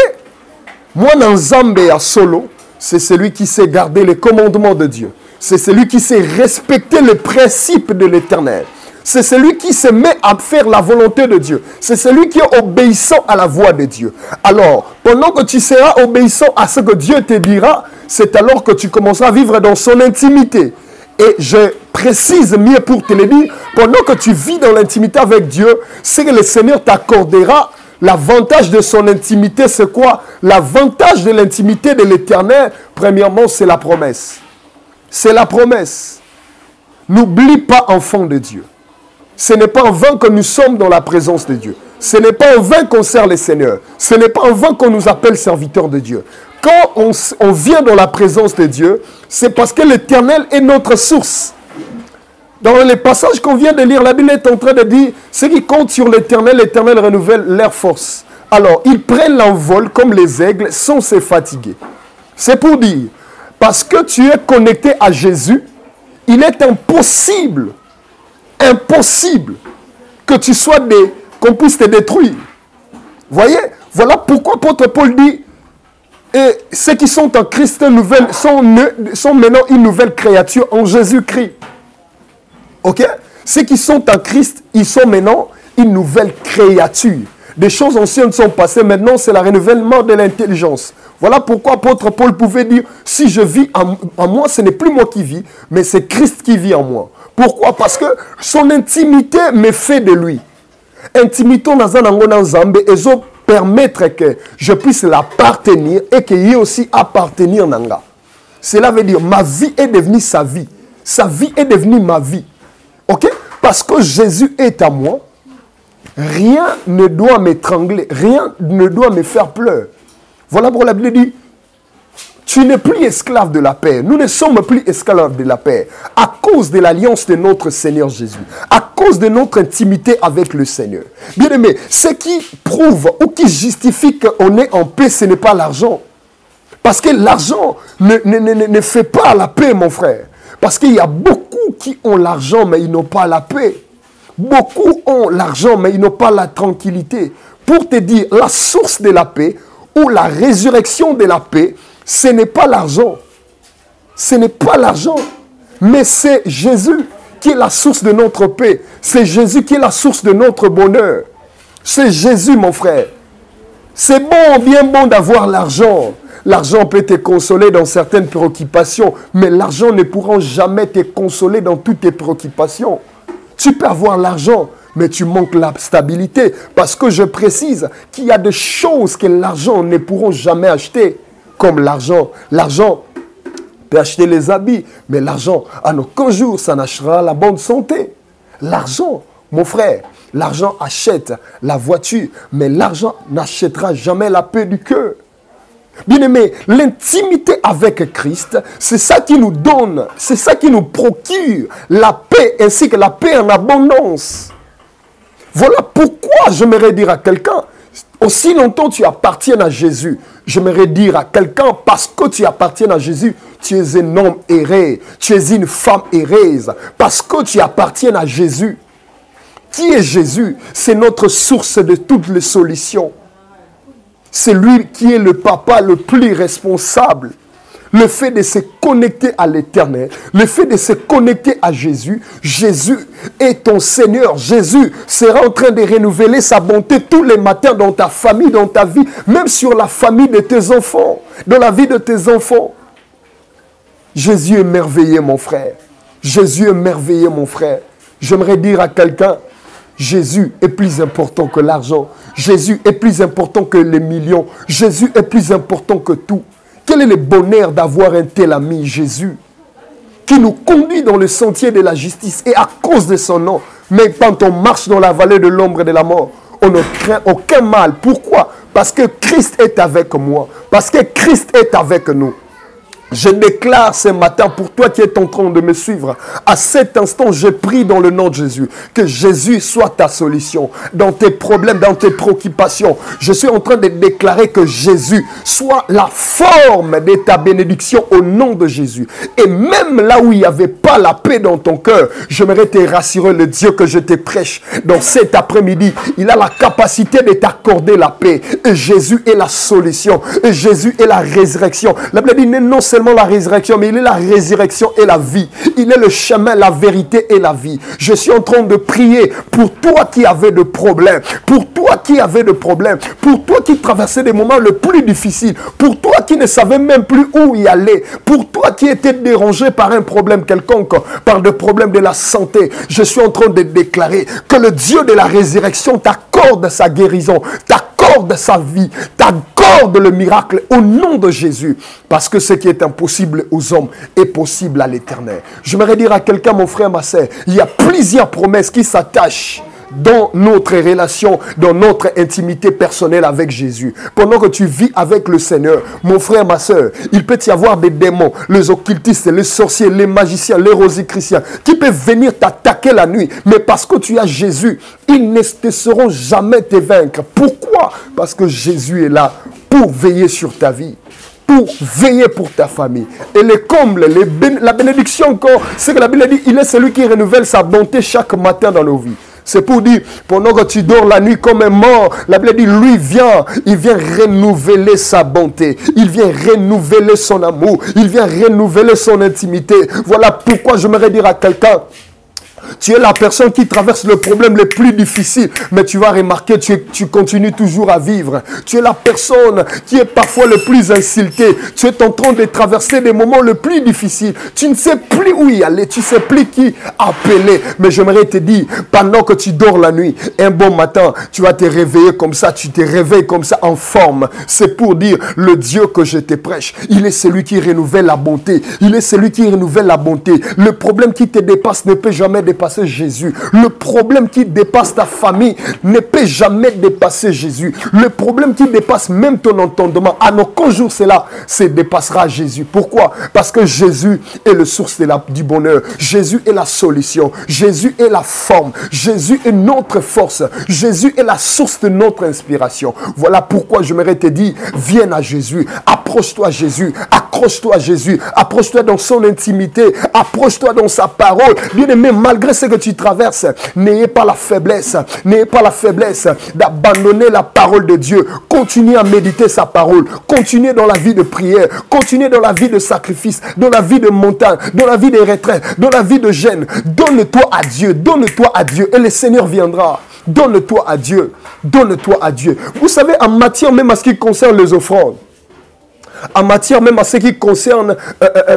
S1: Moi, dans Zambé à solo, c'est celui qui sait garder les commandements de Dieu. C'est celui qui sait respecter les principes de l'Éternel. C'est celui qui se met à faire la volonté de Dieu. C'est celui qui est obéissant à la voix de Dieu. Alors, pendant que tu seras obéissant à ce que Dieu te dira, c'est alors que tu commenceras à vivre dans son intimité. Et je précise mieux pour te le dire, pendant que tu vis dans l'intimité avec Dieu, c'est que le Seigneur t'accordera l'avantage de son intimité. C'est quoi? L'avantage de l'intimité de l'Éternel, premièrement, c'est la promesse. C'est la promesse. N'oublie pas, enfant de Dieu. Ce n'est pas en vain que nous sommes dans la présence de Dieu. Ce n'est pas en vain qu'on sert le Seigneur. Ce n'est pas en vain qu'on nous appelle serviteurs de Dieu. Quand on vient dans la présence de Dieu, c'est parce que l'Éternel est notre source. Dans les passages qu'on vient de lire, la Bible est en train de dire, ceux qui comptent sur l'Éternel, l'Éternel renouvelle leur force. Alors, ils prennent l'envol comme les aigles sans se fatiguer. C'est pour dire, parce que tu es connecté à Jésus, il est impossible que tu sois qu'on puisse te détruire. Voyez, voilà pourquoi l'apôtre Paul dit, et ceux qui sont en Christ sont maintenant une nouvelle créature en Jésus-Christ. Ok? Ceux qui sont en Christ, ils sont maintenant une nouvelle créature. Des choses anciennes sont passées, maintenant c'est le renouvellement de l'intelligence. Voilà pourquoi l'apôtre Paul pouvait dire, si je vis en moi, ce n'est plus moi qui vis, mais c'est Christ qui vit en moi. Pourquoi? Parce que son intimité me fait de lui. Intimité dans un Zambé, et ça permettre que je puisse l'appartenir et qu'il y ait aussi appartenir nanga. Cela veut dire, ma vie est devenue sa vie. Sa vie est devenue ma vie. Ok? Parce que Jésus est à moi, rien ne doit m'étrangler, rien ne doit me faire pleurer. Voilà pourquoi la Bible dit, tu n'es plus esclave de la paix. Nous ne sommes plus esclaves de la paix. À cause de l'alliance de notre Seigneur Jésus. À cause de notre intimité avec le Seigneur. Bien aimé, ce qui prouve ou qui justifie qu'on est en paix, ce n'est pas l'argent. Parce que l'argent ne fait pas la paix, mon frère. Parce qu'il y a beaucoup qui ont l'argent, mais ils n'ont pas la paix. Beaucoup ont l'argent, mais ils n'ont pas la tranquillité. Pour te dire, la source de la paix ou la résurrection de la paix, ce n'est pas l'argent. Ce n'est pas l'argent. Mais c'est Jésus qui est la source de notre paix. C'est Jésus qui est la source de notre bonheur. C'est Jésus, mon frère. C'est bon, bien bon d'avoir l'argent. L'argent peut te consoler dans certaines préoccupations, mais l'argent ne pourra jamais te consoler dans toutes tes préoccupations. Tu peux avoir l'argent, mais tu manques la stabilité. Parce que je précise qu'il y a des choses que l'argent ne pourra jamais acheter. Comme l'argent. L'argent peut acheter les habits, mais l'argent, à aucun jour, ça n'achètera la bonne santé. L'argent, mon frère, l'argent achète la voiture, mais l'argent n'achètera jamais la paix du cœur. Bien aimé, l'intimité avec Christ, c'est ça qui nous donne, c'est ça qui nous procure la paix, ainsi que la paix en abondance. Voilà pourquoi j'aimerais dire à quelqu'un, aussi longtemps tu appartiens à Jésus, j'aimerais dire à quelqu'un, parce que tu appartiens à Jésus, tu es un homme erré, tu es une femme heureuse, parce que tu appartiens à Jésus. Qui est Jésus? C'est notre source de toutes les solutions. C'est lui qui est le papa le plus responsable. Le fait de se connecter à l'Éternel, le fait de se connecter à Jésus, Jésus est ton Seigneur. Jésus sera en train de renouveler sa bonté tous les matins dans ta famille, dans ta vie, même sur la famille de tes enfants, dans la vie de tes enfants. Jésus est merveilleux, mon frère. Jésus est merveilleux, mon frère. J'aimerais dire à quelqu'un, Jésus est plus important que l'argent. Jésus est plus important que les millions. Jésus est plus important que tout. Quel est le bonheur d'avoir un tel ami, Jésus, qui nous conduit dans le sentier de la justice et à cause de son nom. Mais quand on marche dans la vallée de l'ombre de la mort, on ne craint aucun mal. Pourquoi? Parce que Christ est avec moi. Parce que Christ est avec nous. Je déclare ce matin pour toi qui es en train de me suivre, à cet instant, je prie dans le nom de Jésus, que Jésus soit ta solution dans tes problèmes, dans tes préoccupations. Je suis en train de déclarer que Jésus soit la forme de ta bénédiction au nom de Jésus. Et même là où il n'y avait pas la paix dans ton cœur, j'aimerais te rassurer, le Dieu que je te prêche dans cet après-midi, il a la capacité de t'accorder la paix. Et Jésus est la solution. Et Jésus est la résurrection. La Bible dit non seulement la résurrection, mais il est la résurrection et la vie. Il est le chemin, la vérité et la vie. Je suis en train de prier pour toi qui avais de problèmes, pour toi qui avais de problèmes, pour toi qui traversais des moments les plus difficiles, pour toi qui ne savais même plus où y aller, pour toi qui étais dérangé par un problème quelconque, par des problèmes de la santé. Je suis en train de déclarer que le Dieu de la résurrection t'accorde sa guérison, t'accorde sa vie, t'accorde le miracle au nom de Jésus. Parce que ce qui est impossible aux hommes est possible à l'Éternel. J'aimerais dire à quelqu'un, mon frère, ma sœur, il y a plusieurs promesses qui s'attachent dans notre relation, dans notre intimité personnelle avec Jésus. Pendant que tu vis avec le Seigneur, mon frère, ma soeur, il peut y avoir des démons, les occultistes, les sorciers, les magiciens, les rosicruciens, qui peuvent venir t'attaquer la nuit. Mais parce que tu as Jésus, ils ne te sauront jamais te vaincre. Pourquoi? Parce que Jésus est là pour veiller sur ta vie, pour veiller pour ta famille. Et les combles, la bénédiction encore, c'est que la Bible dit, il est celui qui renouvelle sa bonté chaque matin dans nos vies. C'est pour dire, pendant que tu dors la nuit comme un mort, la Bible dit, lui il vient renouveler sa bonté. Il vient renouveler son amour. Il vient renouveler son intimité. Voilà pourquoi j'aimerais dire à quelqu'un, tu es la personne qui traverse le problème le plus difficile, mais tu vas remarquer, tu continues toujours à vivre. Tu es la personne qui est parfois le plus insultée. Tu es en train de traverser des moments les plus difficiles. Tu ne sais plus où y aller, tu ne sais plus qui appeler. Mais j'aimerais te dire, pendant que tu dors la nuit, un bon matin, tu vas te réveiller comme ça, tu te réveilles comme ça en forme. C'est pour dire, le Dieu que je te prêche, il est celui qui renouvelle la bonté. Il est celui qui renouvelle la bonté. Le problème qui te dépasse ne peut jamais dépasser Jésus. Le problème qui dépasse ta famille ne peut jamais dépasser Jésus. Le problème qui dépasse même ton entendement, à nos jours cela, dépassera Jésus. Pourquoi? Parce que Jésus est le source du bonheur. Jésus est la solution. Jésus est la forme. Jésus est notre force. Jésus est la source de notre inspiration. Voilà pourquoi j'aimerais te dire, viens à Jésus. Approche-toi à Jésus. Accroche-toi à Jésus. Approche-toi dans son intimité. Approche-toi dans sa parole. Bien-aimé, malgré ce que tu traverses, n'ayez pas la faiblesse d'abandonner la parole de Dieu. Continuez à méditer sa parole. Continuez dans la vie de prière. Continuez dans la vie de sacrifice, dans la vie de montagne, dans la vie de retraite, dans la vie de jeûne. Donne-toi à Dieu. Donne-toi à Dieu et le Seigneur viendra. Donne-toi à Dieu. Donne-toi à Dieu. Vous savez, en matière même à ce qui concerne les offrandes, en matière même à ce qui concerne,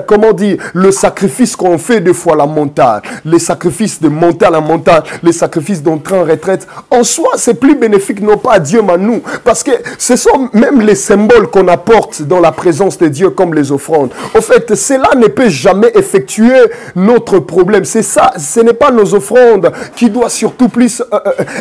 S1: comment dire, le sacrifice qu'on fait deux fois la montagne, les sacrifices de montagne à montagne, les sacrifices d'entrée en retraite, en soi, c'est plus bénéfique, non pas à Dieu, mais à nous. Parce que ce sont même les symboles qu'on apporte dans la présence de Dieu, comme les offrandes. En fait, cela ne peut jamais effectuer notre problème. C'est ça, ce n'est pas nos offrandes qui doivent surtout plus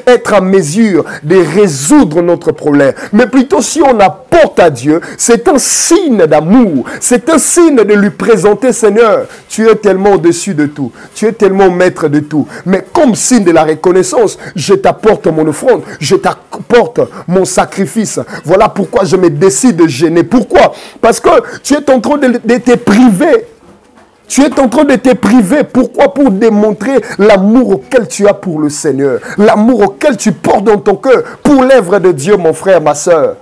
S1: être à mesure de résoudre notre problème. Mais plutôt, si on apporte à Dieu, c'est un signe d'amour, c'est un signe de lui présenter, Seigneur, tu es tellement au-dessus de tout, tu es tellement maître de tout, mais comme signe de la reconnaissance, je t'apporte mon offrande, je t'apporte mon sacrifice. Voilà pourquoi je me décide de jeûner. Pourquoi? Parce que tu es en train de te priver. Tu es en train de te priver. Pourquoi? Pour démontrer l'amour auquel tu as pour le Seigneur, l'amour auquel tu portes dans ton cœur pour l'œuvre de Dieu, mon frère, ma soeur.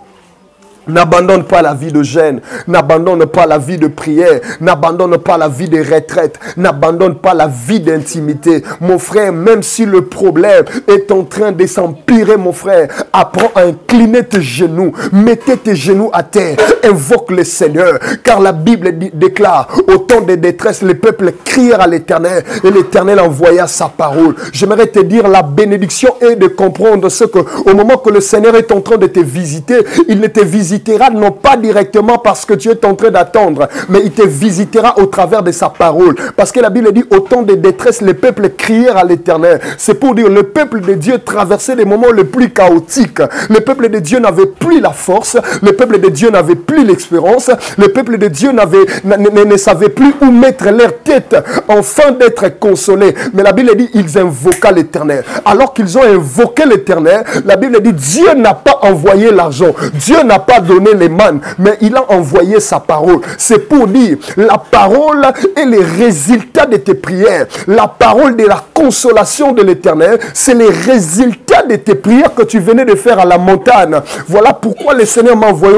S1: N'abandonne pas la vie de jeûne, n'abandonne pas la vie de prière, n'abandonne pas la vie de retraite, n'abandonne pas la vie d'intimité. Mon frère, même si le problème est en train de s'empirer, mon frère, apprends à incliner tes genoux, mettez tes genoux à terre, invoque le Seigneur, car la Bible déclare, au temps de détresse, les peuples crièrent à l'Éternel et l'Éternel envoya sa parole. J'aimerais te dire, la bénédiction est de comprendre ce que, au moment que le Seigneur est en train de te visiter, il ne te visite visitera non pas directement parce que tu es en train d'attendre, mais il te visitera au travers de sa parole. Parce que la Bible dit, au temps de détresse, les peuples crièrent à l'Éternel. C'est pour dire, le peuple de Dieu traversait les moments les plus chaotiques. Le peuple de Dieu n'avait plus la force, le peuple de Dieu n'avait plus l'expérience, le peuple de Dieu ne savait plus où mettre leur tête afin d'être consolés. Mais la Bible dit, ils invoquaient l'Éternel. Alors qu'ils ont invoqué l'Éternel, la Bible dit, Dieu n'a pas envoyé l'argent, Dieu n'a pas donné les mannes, mais il a envoyé sa parole. C'est pour dire, la parole est les résultats de tes prières. La parole de la consolation de l'Éternel, c'est les résultats de tes prières que tu venais de faire à la montagne. Voilà pourquoi le Seigneur m'a envoyé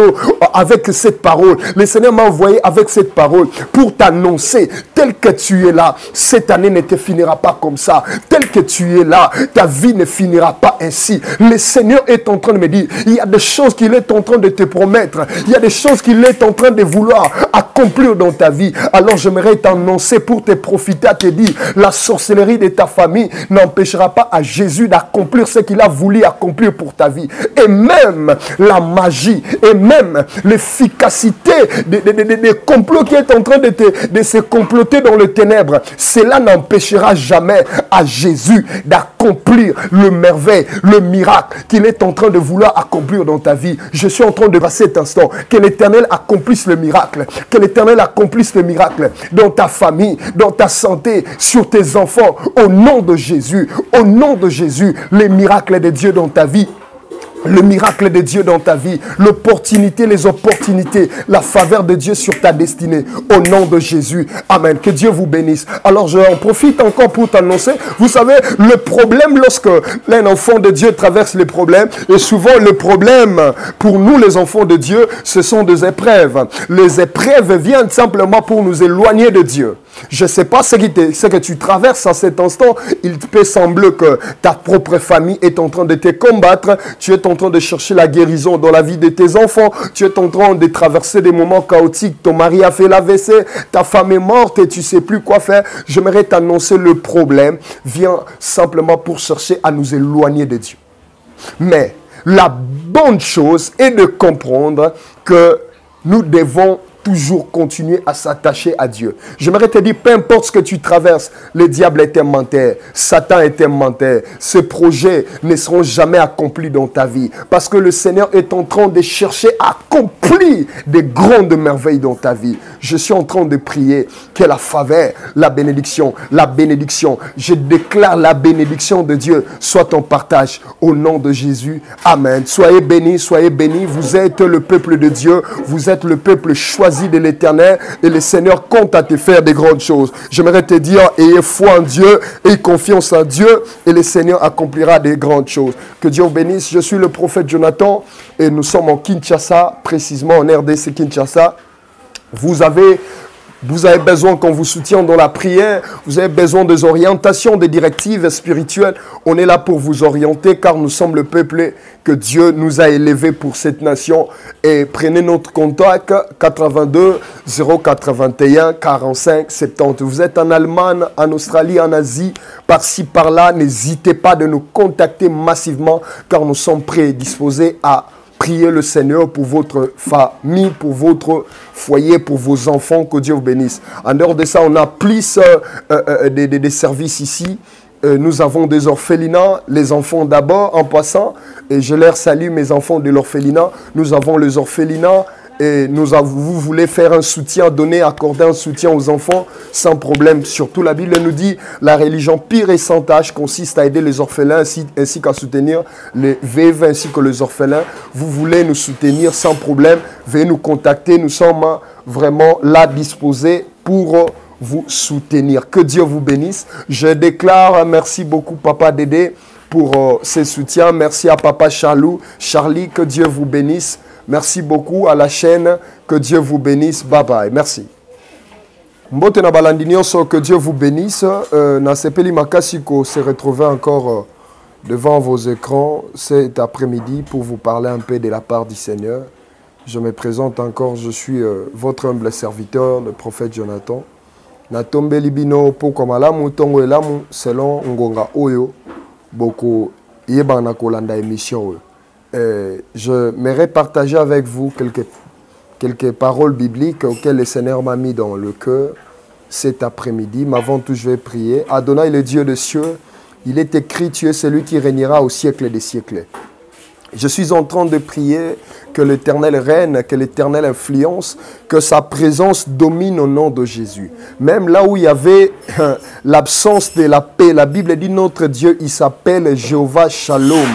S1: avec cette parole. Le Seigneur m'a envoyé avec cette parole pour t'annoncer, tel que tu es là, cette année ne te finira pas comme ça. Tel que tu es là, ta vie ne finira pas ainsi. Le Seigneur est en train de me dire, il y a des choses qu'il est en train de te promettre. Il y a des choses qu'il est en train de vouloir accomplir dans ta vie. Alors j'aimerais t'annoncer pour te profiter, à te dire, la sorcellerie de ta famille n'empêchera pas à Jésus d'accomplir ce qu'il a voulu accomplir pour ta vie. Et même la magie, et même l'efficacité des complots qui est en train de se comploter dans les ténèbres, cela n'empêchera jamais à Jésus d'accomplir le merveille, le miracle qu'il est en train de vouloir accomplir dans ta vie. Je suis en train de passer cet instant, que l'Éternel accomplisse le miracle, que l'Éternel accomplisse le miracle dans ta famille, dans ta santé, sur tes enfants, au nom de Jésus, au nom de Jésus, les miracles de Dieu dans ta vie. Le miracle de Dieu dans ta vie, l'opportunité, les opportunités, la faveur de Dieu sur ta destinée, au nom de Jésus. Amen. Que Dieu vous bénisse. Alors, j'en profite encore pour t'annoncer. Vous savez, le problème lorsque un enfant de Dieu traverse les problèmes, et souvent le problème pour nous, les enfants de Dieu, ce sont des épreuves. Les épreuves viennent simplement pour nous éloigner de Dieu. Je ne sais pas ce que tu traverses à cet instant. Il peut sembler que ta propre famille est en train de te combattre. Tu es en train de chercher la guérison dans la vie de tes enfants. Tu es en train de traverser des moments chaotiques. Ton mari a fait l'AVC, ta femme est morte et tu ne sais plus quoi faire. J'aimerais t'annoncer, le problème vient simplement pour chercher à nous éloigner de Dieu. Mais la bonne chose est de comprendre que nous devons toujours continuer à s'attacher à Dieu. J'aimerais te dire, peu importe ce que tu traverses, le diable est un menteur, Satan est un menteur. Ces projets ne seront jamais accomplis dans ta vie. Parce que le Seigneur est en train de chercher à accomplir des grandes merveilles dans ta vie. Je suis en train de prier que la faveur, la bénédiction, je déclare la bénédiction de Dieu soit ton partage au nom de Jésus. Amen. Soyez bénis, vous êtes le peuple de Dieu, vous êtes le peuple choisi de l'Éternel et le Seigneur compte à te faire des grandes choses. J'aimerais te dire, ayez foi en Dieu et confiance en Dieu et le Seigneur accomplira des grandes choses. Que Dieu vous bénisse. Je suis le prophète Jonathan et nous sommes en Kinshasa, précisément en RDC Kinshasa. Vous avez besoin qu'on vous soutienne dans la prière, vous avez besoin des orientations, des directives spirituelles. On est là pour vous orienter car nous sommes le peuple que Dieu nous a élevé pour cette nation. Et prenez notre contact 82 081 45 70. Vous êtes en Allemagne, en Australie, en Asie, par-ci, par-là. N'hésitez pas de nous contacter massivement car nous sommes prédisposés à priez le Seigneur pour votre famille, pour votre foyer, pour vos enfants. Que Dieu vous bénisse. En dehors de ça, on a plus des services ici. Nous avons des orphelinats, les enfants d'abord en passant. Et je leur salue mes enfants de l'orphelinat. Nous avons les orphelinats. Et vous voulez faire un soutien, accorder un soutien aux enfants sans problème. Surtout la Bible nous dit, la religion pire et sans tâche consiste à aider les orphelins ainsi qu'à soutenir les veuves ainsi que les orphelins. Vous voulez nous soutenir sans problème, veuillez nous contacter. Nous sommes vraiment là disposés pour vous soutenir. Que Dieu vous bénisse. Je déclare merci beaucoup Papa Dédé pour ces soutiens. Merci à Papa Charlie, que Dieu vous bénisse. Merci beaucoup à la chaîne. Que Dieu vous bénisse. Bye bye. Merci. Mbote na balandinioso, que Dieu vous bénisse. Nasepeli makasi ko se retrouver encore devant vos écrans cet après-midi pour vous parler un peu de la part du Seigneur. Je me présente encore. Je suis votre humble serviteur, le prophète Jonathan. Natombeli bino poko malamu tongo elamu selon ngonga oyo boko yebana kolanda émission oyo. j'aimerais partager avec vous quelques paroles bibliques auxquelles le Seigneur m'a mis dans le cœur cet après-midi. Mais avant tout, je vais prier. Adonai, le Dieu des cieux, il est écrit, tu es celui qui régnera au siècle des siècles. Je suis en train de prier que l'Éternel règne, que l'Éternel influence, que sa présence domine au nom de Jésus. Même là où il y avait l'absence de la paix, la Bible dit notre Dieu, il s'appelle Jéhovah Shalom,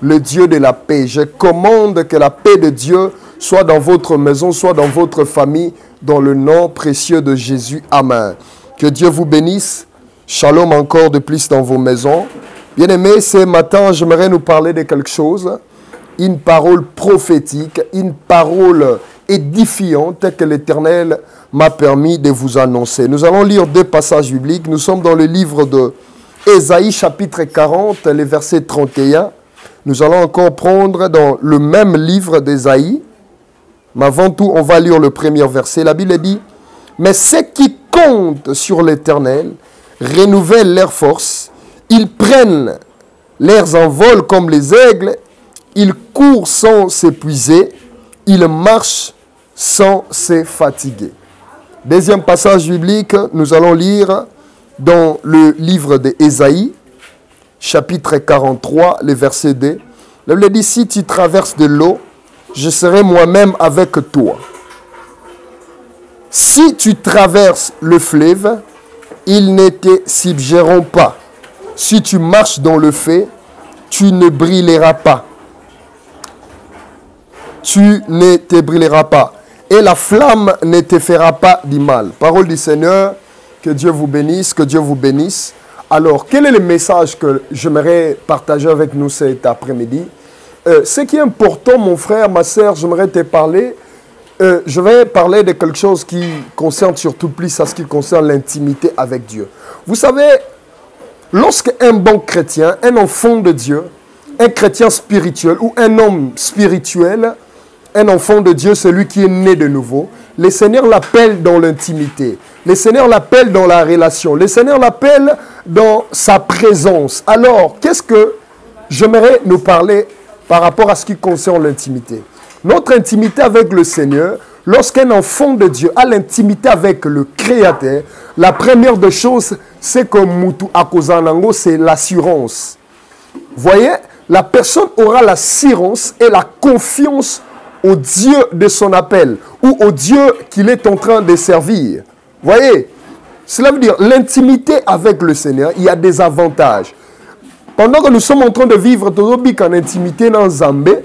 S1: le Dieu de la paix. Je commande que la paix de Dieu soit dans votre maison, soit dans votre famille, dans le nom précieux de Jésus. Amen. Que Dieu vous bénisse. Shalom encore de plus dans vos maisons. Bien-aimés, ce matin, j'aimerais nous parler de quelque chose. Une parole prophétique, une parole édifiante que l'Éternel m'a permis de vous annoncer. Nous allons lire deux passages bibliques. Nous sommes dans le livre de Ésaïe, chapitre 40, les versets 31. Nous allons encore prendre dans le même livre d'Ésaïe. Mais avant tout, on va lire le premier verset. La Bible dit, « Mais ceux qui comptent sur l'Éternel renouvellent leurs forces. Ils prennent leurs envols comme les aigles. Ils courent sans s'épuiser. Ils marchent sans se fatiguer. » Deuxième passage biblique, nous allons lire dans le livre d'Ésaïe, chapitre 43, le verset 2. La Bible dit, « Si tu traverses de l'eau, je serai moi-même avec toi. Si tu traverses le fleuve, ils ne te submergeront pas. Si tu marches dans le feu, tu ne brûleras pas. Tu ne te brûleras pas. Et la flamme ne te fera pas du mal. » Parole du Seigneur, que Dieu vous bénisse, que Dieu vous bénisse. Alors, quel est le message que j'aimerais partager avec nous cet après-midi? Ce qui est important, mon frère, ma soeur, j'aimerais te parler. Je vais parler de quelque chose qui concerne surtout plus à ce qui concerne l'intimité avec Dieu. Vous savez, lorsqu'un bon chrétien, un enfant de Dieu, un chrétien spirituel ou un homme spirituel, un enfant de Dieu, celui qui est né de nouveau, le Seigneur l'appelle dans l'intimité. Le Seigneur l'appelle dans la relation. Le Seigneur l'appelle dans sa présence. Alors, qu'est-ce que j'aimerais nous parler par rapport à ce qui concerne l'intimité? Notre intimité avec le Seigneur, lorsqu'un enfant de Dieu a l'intimité avec le Créateur, la première des choses, c'est que Moutou Akozanango, c'est l'assurance. Voyez, la personne aura l'assurance et la confiance au Dieu de son appel ou au Dieu qu'il est en train de servir. Voyez, cela veut dire l'intimité avec le Seigneur, il y a des avantages. Pendant que nous sommes en train de vivre en intimité dans Zambé,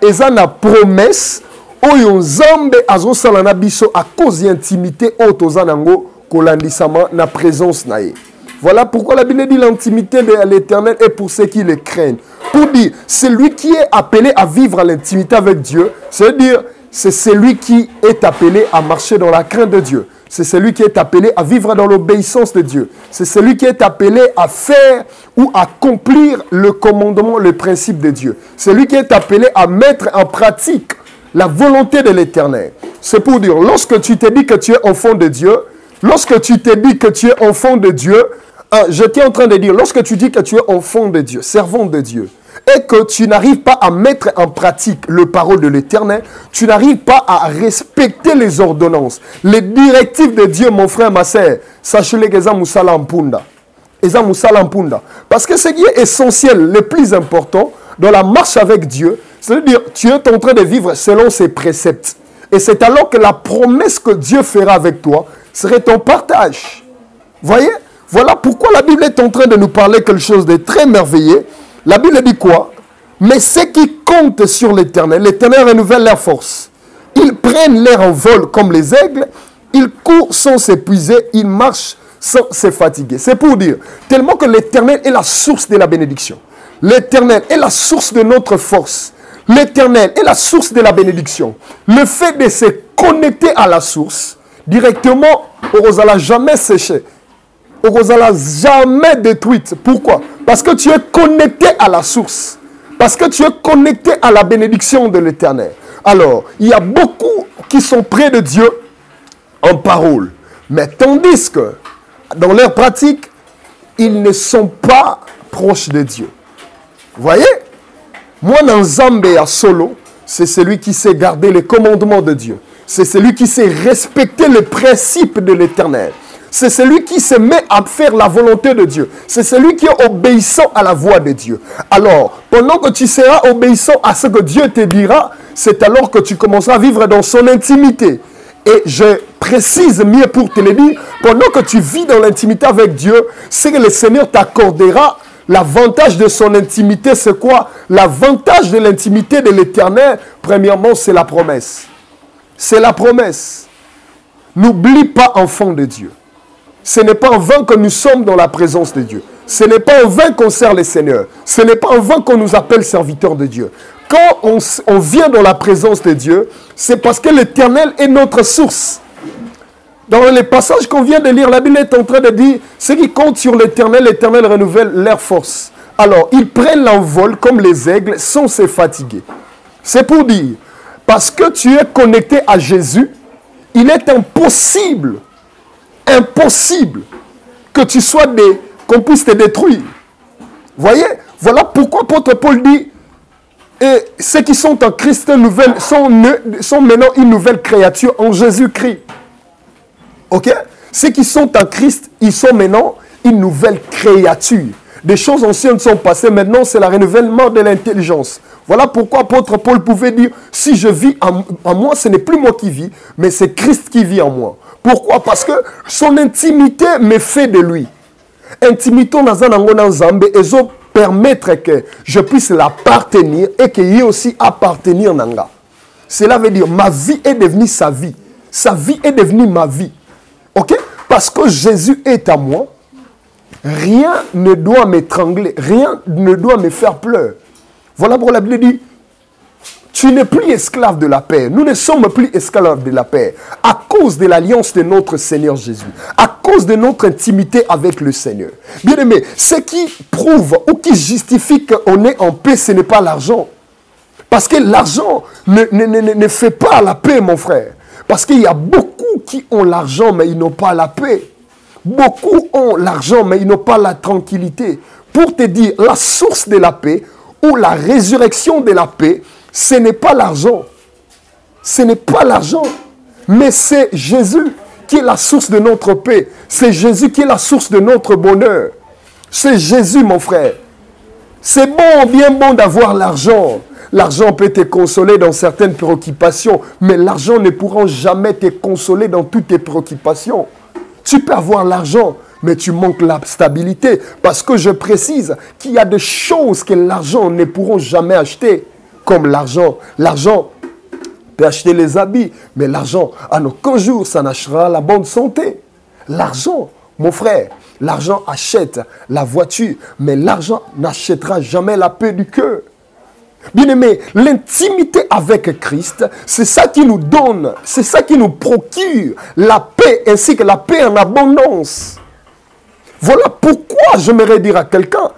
S1: et ça na promesse, oyo Zambé azosala biso à cause d'intimité otozanango kolandisama na présence nae. Voilà pourquoi la Bible dit l'intimité de l'Éternel est pour ceux qui le craignent. Pour dire, celui qui est appelé à vivre à l'intimité avec Dieu, c'est-à-dire, c'est celui qui est appelé à marcher dans la crainte de Dieu. C'est celui qui est appelé à vivre dans l'obéissance de Dieu. C'est celui qui est appelé à faire ou à accomplir le commandement, le principe de Dieu. C'est lui qui est appelé à mettre en pratique la volonté de l'Éternel. C'est pour dire, lorsque tu te dis que tu es enfant de Dieu, lorsque tu te dis que tu es enfant de Dieu, je t'ai en train de dire, lorsque tu dis que tu es enfant de Dieu, servant de Dieu, et que tu n'arrives pas à mettre en pratique le parole de l'Éternel, tu n'arrives pas à respecter les ordonnances, les directives de Dieu, mon frère, ma sœur, sachez-le que ça moussala mpunda. Parce que ce qui est essentiel, le plus important dans la marche avec Dieu, c'est-à-dire tu es en train de vivre selon ses préceptes. Et c'est alors que la promesse que Dieu fera avec toi serait ton partage. Voyez? Voilà pourquoi la Bible est en train de nous parler quelque chose de très merveilleux. La Bible dit quoi? Mais ceux qui comptent sur l'Éternel, l'Éternel renouvelle leur force. Ils prennent leur envol comme les aigles, ils courent sans s'épuiser, ils marchent sans se fatiguer. C'est pour dire, tellement que l'Éternel est la source de la bénédiction. L'Éternel est la source de notre force. L'Éternel est la source de la bénédiction. Le fait de se connecter à la source, directement, on n'osera jamais sécher. On n'osera jamais détruite. Pourquoi? Parce que tu es connecté à la source. Parce que tu es connecté à la bénédiction de l'Éternel. Alors, il y a beaucoup qui sont près de Dieu en parole. Mais tandis que, dans leur pratique, ils ne sont pas proches de Dieu. Vous voyez? Moi, dans Zambé à solo, c'est celui qui sait garder les commandements de Dieu. C'est celui qui sait respecter les principes de l'Éternel. C'est celui qui se met à faire la volonté de Dieu. C'est celui qui est obéissant à la voix de Dieu. Alors, pendant que tu seras obéissant à ce que Dieu te dira, c'est alors que tu commenceras à vivre dans son intimité. Et je précise mieux pour te le dire, pendant que tu vis dans l'intimité avec Dieu, c'est que le Seigneur t'accordera l'avantage de son intimité. C'est quoi? L'avantage de l'intimité de l'Éternel, premièrement, c'est la promesse. C'est la promesse. N'oublie pas, enfant de Dieu. Ce n'est pas en vain que nous sommes dans la présence de Dieu. Ce n'est pas en vain qu'on sert le Seigneur. Ce n'est pas en vain qu'on nous appelle serviteurs de Dieu. Quand on vient dans la présence de Dieu, c'est parce que l'Éternel est notre source. Dans les passages qu'on vient de lire, la Bible est en train de dire, ceux qui comptent sur l'Éternel, l'Éternel renouvelle leur force. Alors, ils prennent l'envol comme les aigles sans se fatiguer. C'est pour dire, parce que tu es connecté à Jésus, il est impossible que tu sois qu'on puisse te détruire. Voyez, voilà pourquoi l'apôtre Paul dit, et ceux qui sont en Christ sont maintenant une nouvelle créature en Jésus-Christ. Ok? Ceux qui sont en Christ, ils sont maintenant une nouvelle créature. Des choses anciennes sont passées, maintenant c'est le renouvellement de l'intelligence. Voilà pourquoi l'apôtre Paul pouvait dire, si je vis en moi, ce n'est plus moi qui vis, mais c'est Christ qui vit en moi. Pourquoi? Parce que son intimité me fait de lui. Intimité dans un Zambé, et ça permettre que je puisse l'appartenir et qu'il y ait aussi appartenir nanga. Cela veut dire, ma vie est devenue sa vie. Sa vie est devenue ma vie. Ok? Parce que Jésus est à moi, rien ne doit m'étrangler, rien ne doit me faire pleurer. Voilà pourquoi la Bible dit, tu n'es plus esclave de la paix. Nous ne sommes plus esclaves de la paix. À cause de l'alliance de notre Seigneur Jésus. À cause de notre intimité avec le Seigneur. Bien aimé, ce qui prouve ou qui justifie qu'on est en paix, ce n'est pas l'argent. Parce que l'argent ne fait pas la paix, mon frère. Parce qu'il y a beaucoup qui ont l'argent, mais ils n'ont pas la paix. Beaucoup ont l'argent, mais ils n'ont pas la tranquillité. Pour te dire, la source de la paix ou la résurrection de la paix, ce n'est pas l'argent. Ce n'est pas l'argent. Mais c'est Jésus qui est la source de notre paix. C'est Jésus qui est la source de notre bonheur. C'est Jésus, mon frère. C'est bon, bien bon d'avoir l'argent. L'argent peut te consoler dans certaines préoccupations, mais l'argent ne pourra jamais te consoler dans toutes tes préoccupations. Tu peux avoir l'argent, mais tu manques la stabilité. Parce que je précise qu'il y a des choses que l'argent ne pourra jamais acheter. Comme l'argent. L'argent peut acheter les habits, mais l'argent, à aucun jour, ça n'achètera la bonne santé. L'argent, mon frère, l'argent achète la voiture, mais l'argent n'achètera jamais la paix du cœur. Bien aimé, l'intimité avec Christ, c'est ça qui nous donne, c'est ça qui nous procure la paix, ainsi que la paix en abondance. Voilà pourquoi j'aimerais dire à quelqu'un,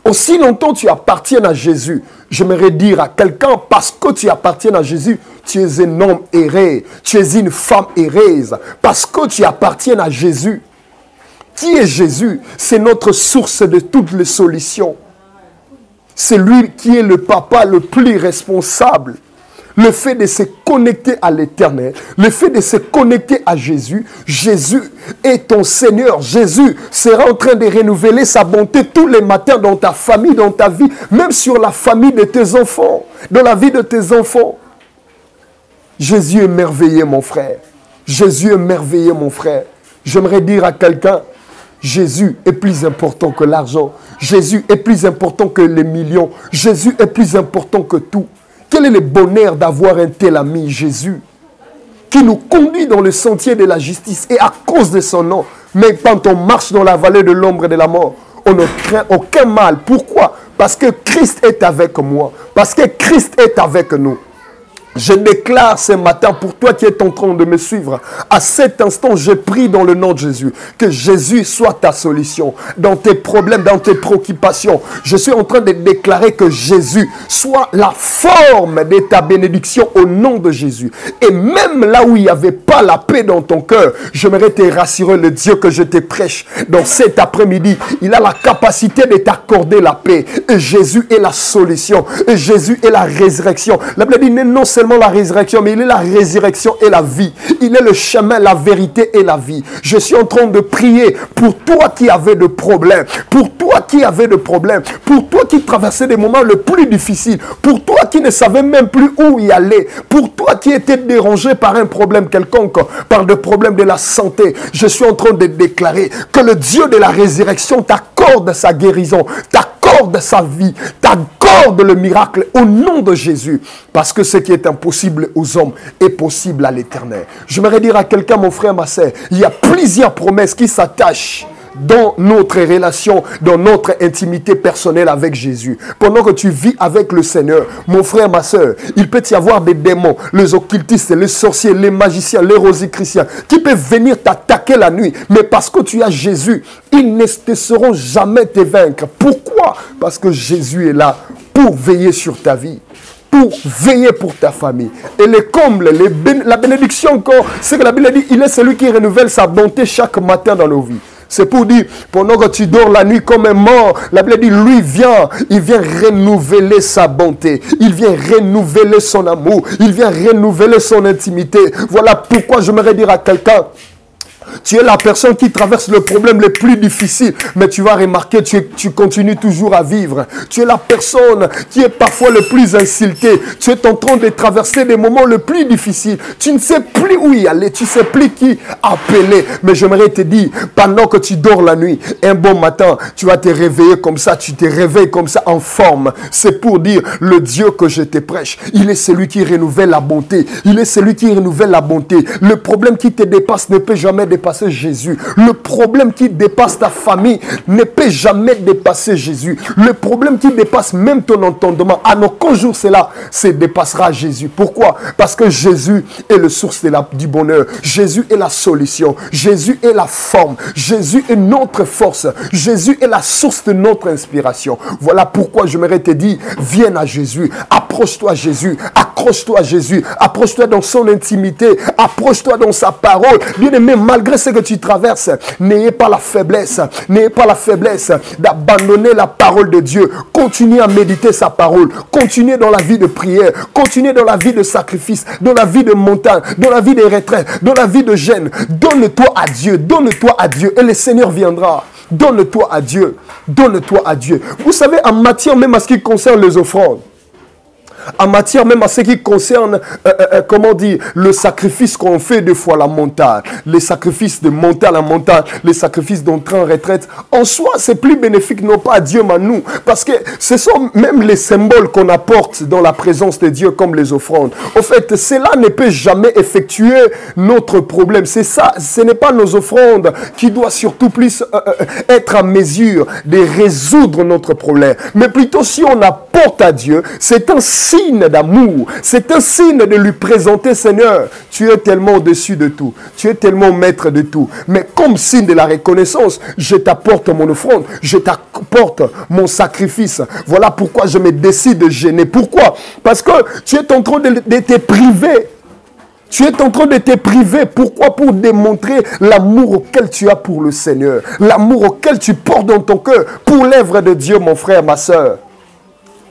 S1: aussi longtemps tu appartiens à Jésus, j'aimerais dire à quelqu'un, parce que tu appartiens à Jésus, tu es un homme erré, tu es une femme heureuse, parce que tu appartiens à Jésus. Qui est Jésus? C'est notre source de toutes les solutions. C'est lui qui est le papa le plus responsable. Le fait de se connecter à l'Éternel, le fait de se connecter à Jésus, Jésus est ton Seigneur. Jésus sera en train de renouveler sa bonté tous les matins dans ta famille, dans ta vie, même sur la famille de tes enfants, dans la vie de tes enfants. Jésus est merveilleux, mon frère. Jésus est merveilleux, mon frère. J'aimerais dire à quelqu'un, Jésus est plus important que l'argent. Jésus est plus important que les millions. Jésus est plus important que tout. Quel est le bonheur d'avoir un tel ami, Jésus, qui nous conduit dans le sentier de la justice et à cause de son nom. Mais quand on marche dans la vallée de l'ombre et de la mort, on ne craint aucun mal. Pourquoi? Parce que Christ est avec moi. Parce que Christ est avec nous. Je déclare ce matin pour toi qui es en train de me suivre, à cet instant, je prie dans le nom de Jésus, que Jésus soit ta solution dans tes problèmes, dans tes préoccupations. Je suis en train de déclarer que Jésus soit la forme de ta bénédiction au nom de Jésus. Et même là où il n'y avait pas la paix dans ton cœur, j'aimerais te rassurer, le Dieu que je te prêche dans cet après-midi, il a la capacité de t'accorder la paix. Et Jésus est la solution. Et Jésus est la résurrection. La Bible dit non seulement la résurrection, mais il est la résurrection et la vie. Il est le chemin, la vérité et la vie. Je suis en train de prier pour toi qui avais de problèmes, pour toi qui avais de problèmes, pour toi qui traversais des moments les plus difficiles, pour toi qui ne savais même plus où y aller, pour toi qui étais dérangé par un problème quelconque, par des problèmes de la santé. Je suis en train de déclarer que le Dieu de la résurrection t'accorde sa guérison, t'accorde sa vie, t'accorde le miracle au nom de Jésus. Parce que ce qui est impossible aux hommes est possible à l'Éternel. J'aimerais dire à quelqu'un, mon frère, ma sœur, il y a plusieurs promesses qui s'attachent dans notre relation, dans notre intimité personnelle avec Jésus. Pendant que tu vis avec le Seigneur, mon frère, ma soeur, il peut y avoir des démons, les occultistes, les sorciers, les magiciens, les rosicruciens, qui peuvent venir t'attaquer la nuit. Mais parce que tu as Jésus, ils ne te sauront jamais te vaincre. Pourquoi? Parce que Jésus est là pour veiller sur ta vie, pour veiller pour ta famille. Et les combles, la bénédiction encore, c'est que la Bible dit, il est celui qui renouvelle sa bonté chaque matin dans nos vies. C'est pour dire, pendant que tu dors la nuit comme un mort, la Bible dit, lui il vient renouveler sa bonté. Il vient renouveler son amour. Il vient renouveler son intimité. Voilà pourquoi j'aimerais dire à quelqu'un, tu es la personne qui traverse le problème le plus difficile, mais tu vas remarquer, tu continues toujours à vivre. Tu es la personne qui est parfois le plus insultée. Tu es en train de traverser des moments les plus difficiles. Tu ne sais plus où y aller, tu ne sais plus qui appeler. Mais j'aimerais te dire, pendant que tu dors la nuit, un bon matin, tu vas te réveiller comme ça, tu te réveilles comme ça en forme. C'est pour dire, le Dieu que je te prêche, il est celui qui renouvelle la bonté. Il est celui qui renouvelle la bonté. Le problème qui te dépasse ne peut jamais dépasser Jésus. Le problème qui dépasse ta famille ne peut jamais dépasser Jésus. Le problème qui dépasse même ton entendement, à nos jours cela, dépassera Jésus. Pourquoi? Parce que Jésus est le source du bonheur. Jésus est la solution. Jésus est la forme. Jésus est notre force. Jésus est la source de notre inspiration. Voilà pourquoi j'aimerais te dire, viens à Jésus. Approche-toi à Jésus. Accroche-toi à Jésus. Approche-toi dans son intimité. Approche-toi dans sa parole. Bien-aimé, malgré ce que tu traverses, n'ayez pas la faiblesse d'abandonner la parole de Dieu. Continuez à méditer sa parole. Continuez dans la vie de prière. Continuez dans la vie de sacrifice, dans la vie de montagne, dans la vie de retraite, dans la vie de jeûne. Donne-toi à Dieu. Donne-toi à Dieu et le Seigneur viendra. Donne-toi à Dieu. Donne-toi à Dieu. Vous savez, en matière même à ce qui concerne les offrandes, en matière même à ce qui concerne, comment dire, le sacrifice qu'on fait deux fois la montagne, les sacrifices de montagne à montagne, les sacrifices d'entrée en retraite, en soi, c'est plus bénéfique, non pas à Dieu, mais à nous. Parce que ce sont même les symboles qu'on apporte dans la présence de Dieu, comme les offrandes. En fait, cela ne peut jamais effectuer notre problème. C'est ça, ce n'est pas nos offrandes qui doivent surtout plus être à mesure de résoudre notre problème. Mais plutôt, si on apporte à Dieu, c'est un signe d'amour, c'est un signe de lui présenter, Seigneur, tu es tellement au-dessus de tout, tu es tellement maître de tout, mais comme signe de la reconnaissance, je t'apporte mon offrande, je t'apporte mon sacrifice. Voilà pourquoi je me décide de jeûner. Pourquoi? Parce que tu es en train de te priver. Tu es en train de te priver. Pourquoi? Pour démontrer l'amour auquel tu as pour le Seigneur, l'amour auquel tu portes dans ton cœur pour l'œuvre de Dieu, mon frère, ma soeur.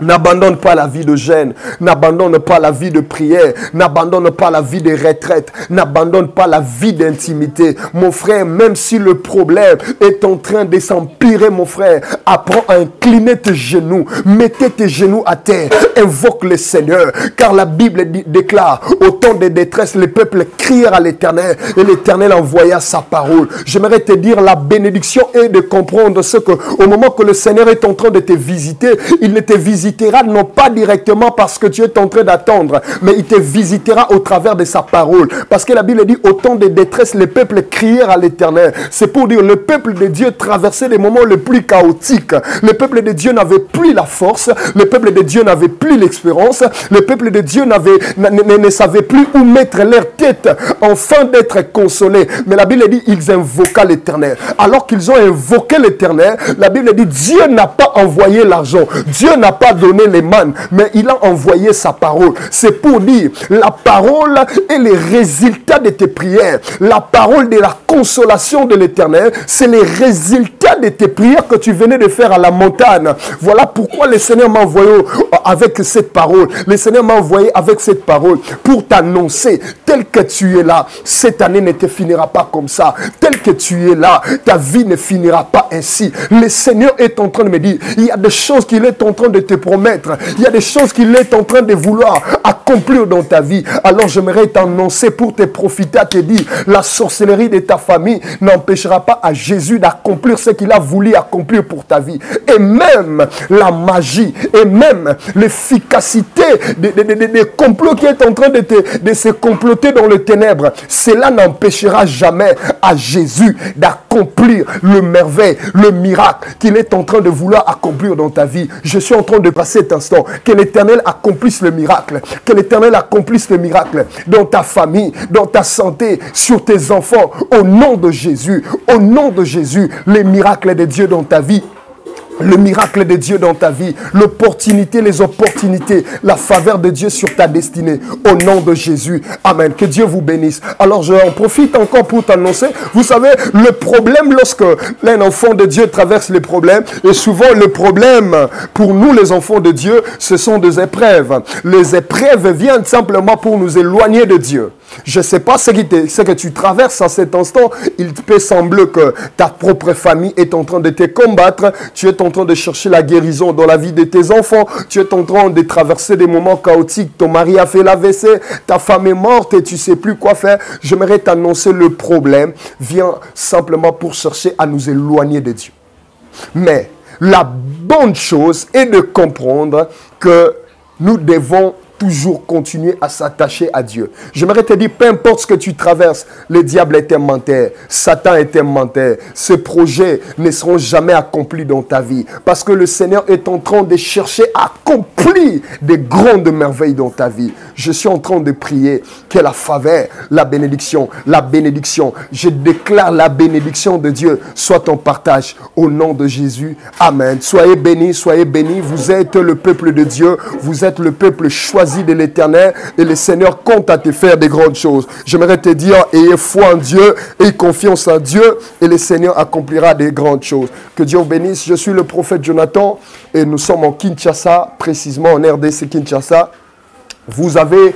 S1: N'abandonne pas la vie de jeûne, n'abandonne pas la vie de prière, n'abandonne pas la vie de retraite, n'abandonne pas la vie d'intimité. Mon frère, même si le problème est en train de s'empirer, mon frère, apprends à incliner tes genoux, mettez tes genoux à terre, invoque le Seigneur, car la Bible déclare, au temps de détresse, les peuples crièrent à l'Éternel et l'Éternel envoya sa parole. J'aimerais te dire, la bénédiction est de comprendre ce que, au moment que le Seigneur est en train de te visiter, il ne te visite visitera non pas directement parce que tu es en train d'attendre, mais il te visitera au travers de sa parole. Parce que la Bible dit, au temps de détresse, les peuples crièrent à l'Éternel. C'est pour dire, le peuple de Dieu traversait les moments les plus chaotiques. Le peuple de Dieu n'avait plus la force, le peuple de Dieu n'avait plus l'expérience, le peuple de Dieu ne savait plus où mettre leur tête afin d'être consolés. Mais la Bible dit, ils invoquaient l'Éternel. Alors qu'ils ont invoqué l'Éternel, la Bible dit, Dieu n'a pas envoyé l'argent, Dieu n'a pas donné les mannes, mais il a envoyé sa parole. C'est pour dire, la parole est les résultats de tes prières. La parole de la consolation de l'Éternel, c'est les résultats de tes prières que tu venais de faire à la montagne. Voilà pourquoi le Seigneur m'a envoyé avec cette parole. Le Seigneur m'a envoyé avec cette parole pour t'annoncer, tel que tu es là, cette année ne te finira pas comme ça. Tel que tu es là, ta vie ne finira pas ainsi. Le Seigneur est en train de me dire, il y a des choses qu'il est en train de te promettre. Il y a des choses qu'il est en train de vouloir accomplir dans ta vie. Alors j'aimerais t'annoncer pour te profiter, à te dire, la sorcellerie de ta famille n'empêchera pas à Jésus d'accomplir ce qu'il a voulu accomplir pour ta vie. Et même la magie, et même l'efficacité des complots qui est en train de se comploter dans les ténèbres, cela n'empêchera jamais à Jésus d'accomplir le merveille, le miracle qu'il est en train de vouloir accomplir dans ta vie. Je suis en train de passer cet instant. Que l'Éternel accomplisse le miracle. Que l'Éternel accomplisse le miracle dans ta famille, dans ta santé, sur tes enfants. Au nom de Jésus, au nom de Jésus, les miracles de Dieu dans ta vie. Le miracle de Dieu dans ta vie, l'opportunité, les opportunités, la faveur de Dieu sur ta destinée. Au nom de Jésus. Amen. Que Dieu vous bénisse. Alors, j'en profite encore pour t'annoncer. Vous savez, le problème lorsque un enfant de Dieu traverse les problèmes, et souvent le problème pour nous, les enfants de Dieu, ce sont des épreuves. Les épreuves viennent simplement pour nous éloigner de Dieu. Je ne sais pas ce que tu traverses à cet instant. Il peut sembler que ta propre famille est en train de te combattre. Tu es en train de chercher la guérison dans la vie de tes enfants. Tu es en train de traverser des moments chaotiques. Ton mari a fait l'AVC. Ta femme est morte et tu ne sais plus quoi faire. J'aimerais t'annoncer le problème vient simplement pour chercher à nous éloigner de Dieu. Mais la bonne chose est de comprendre que nous devons toujours continuer à s'attacher à Dieu. J'aimerais te dire, peu importe ce que tu traverses, le diable est un menteur, Satan est un menteur. Ces projets ne seront jamais accomplis dans ta vie. Parce que le Seigneur est en train de chercher à accomplir des grandes merveilles dans ta vie. Je suis en train de prier que la faveur, la bénédiction, je déclare la bénédiction de Dieu soit ton partage au nom de Jésus. Amen. Soyez bénis, soyez bénis. Vous êtes le peuple de Dieu. Vous êtes le peuple choisi de l'Éternel et le Seigneur compte à te faire des grandes choses. J'aimerais te dire, ayez foi en Dieu et confiance en Dieu et le Seigneur accomplira des grandes choses. Que Dieu vous bénisse. Je suis le prophète Jonathan et nous sommes en Kinshasa, précisément en RDC Kinshasa. Vous avez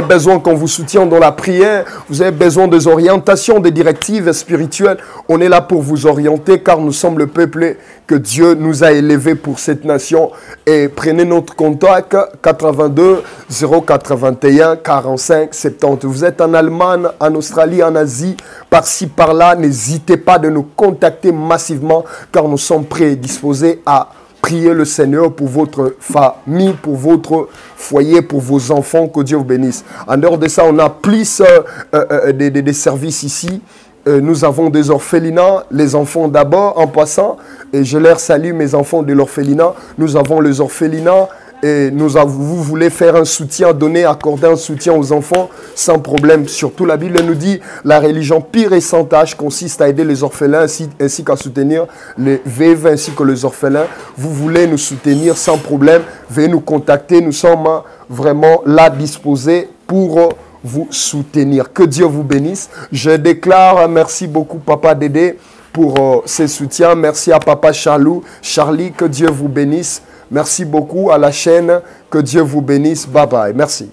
S1: besoin qu'on vous soutienne dans la prière, vous avez besoin des orientations, des directives spirituelles. On est là pour vous orienter car nous sommes le peuple que Dieu nous a élevé pour cette nation. Et prenez notre contact 82 081 45 70. Vous êtes en Allemagne, en Australie, en Asie, par-ci, par-là. N'hésitez pas de nous contacter massivement car nous sommes prêts et disposés à priez le Seigneur pour votre famille, pour votre foyer, pour vos enfants. Que Dieu vous bénisse. En dehors de ça, on a plus des services ici. Nous avons des orphelinats, les enfants d'abord en passant. Et je leur salue mes enfants de l'orphelinat. Nous avons les orphelinats. Et vous voulez faire un soutien, accorder un soutien aux enfants sans problème. Surtout la Bible nous dit, la religion pire et sans tâche consiste à aider les orphelins ainsi qu'à soutenir les veuves ainsi que les orphelins. Vous voulez nous soutenir sans problème, veuillez nous contacter. Nous sommes vraiment là disposés pour vous soutenir. Que Dieu vous bénisse. Je déclare merci beaucoup Papa Dédé pour ces soutiens. Merci à Papa Charlie, que Dieu vous bénisse. Merci beaucoup à la chaîne. Que Dieu vous bénisse. Bye bye. Merci.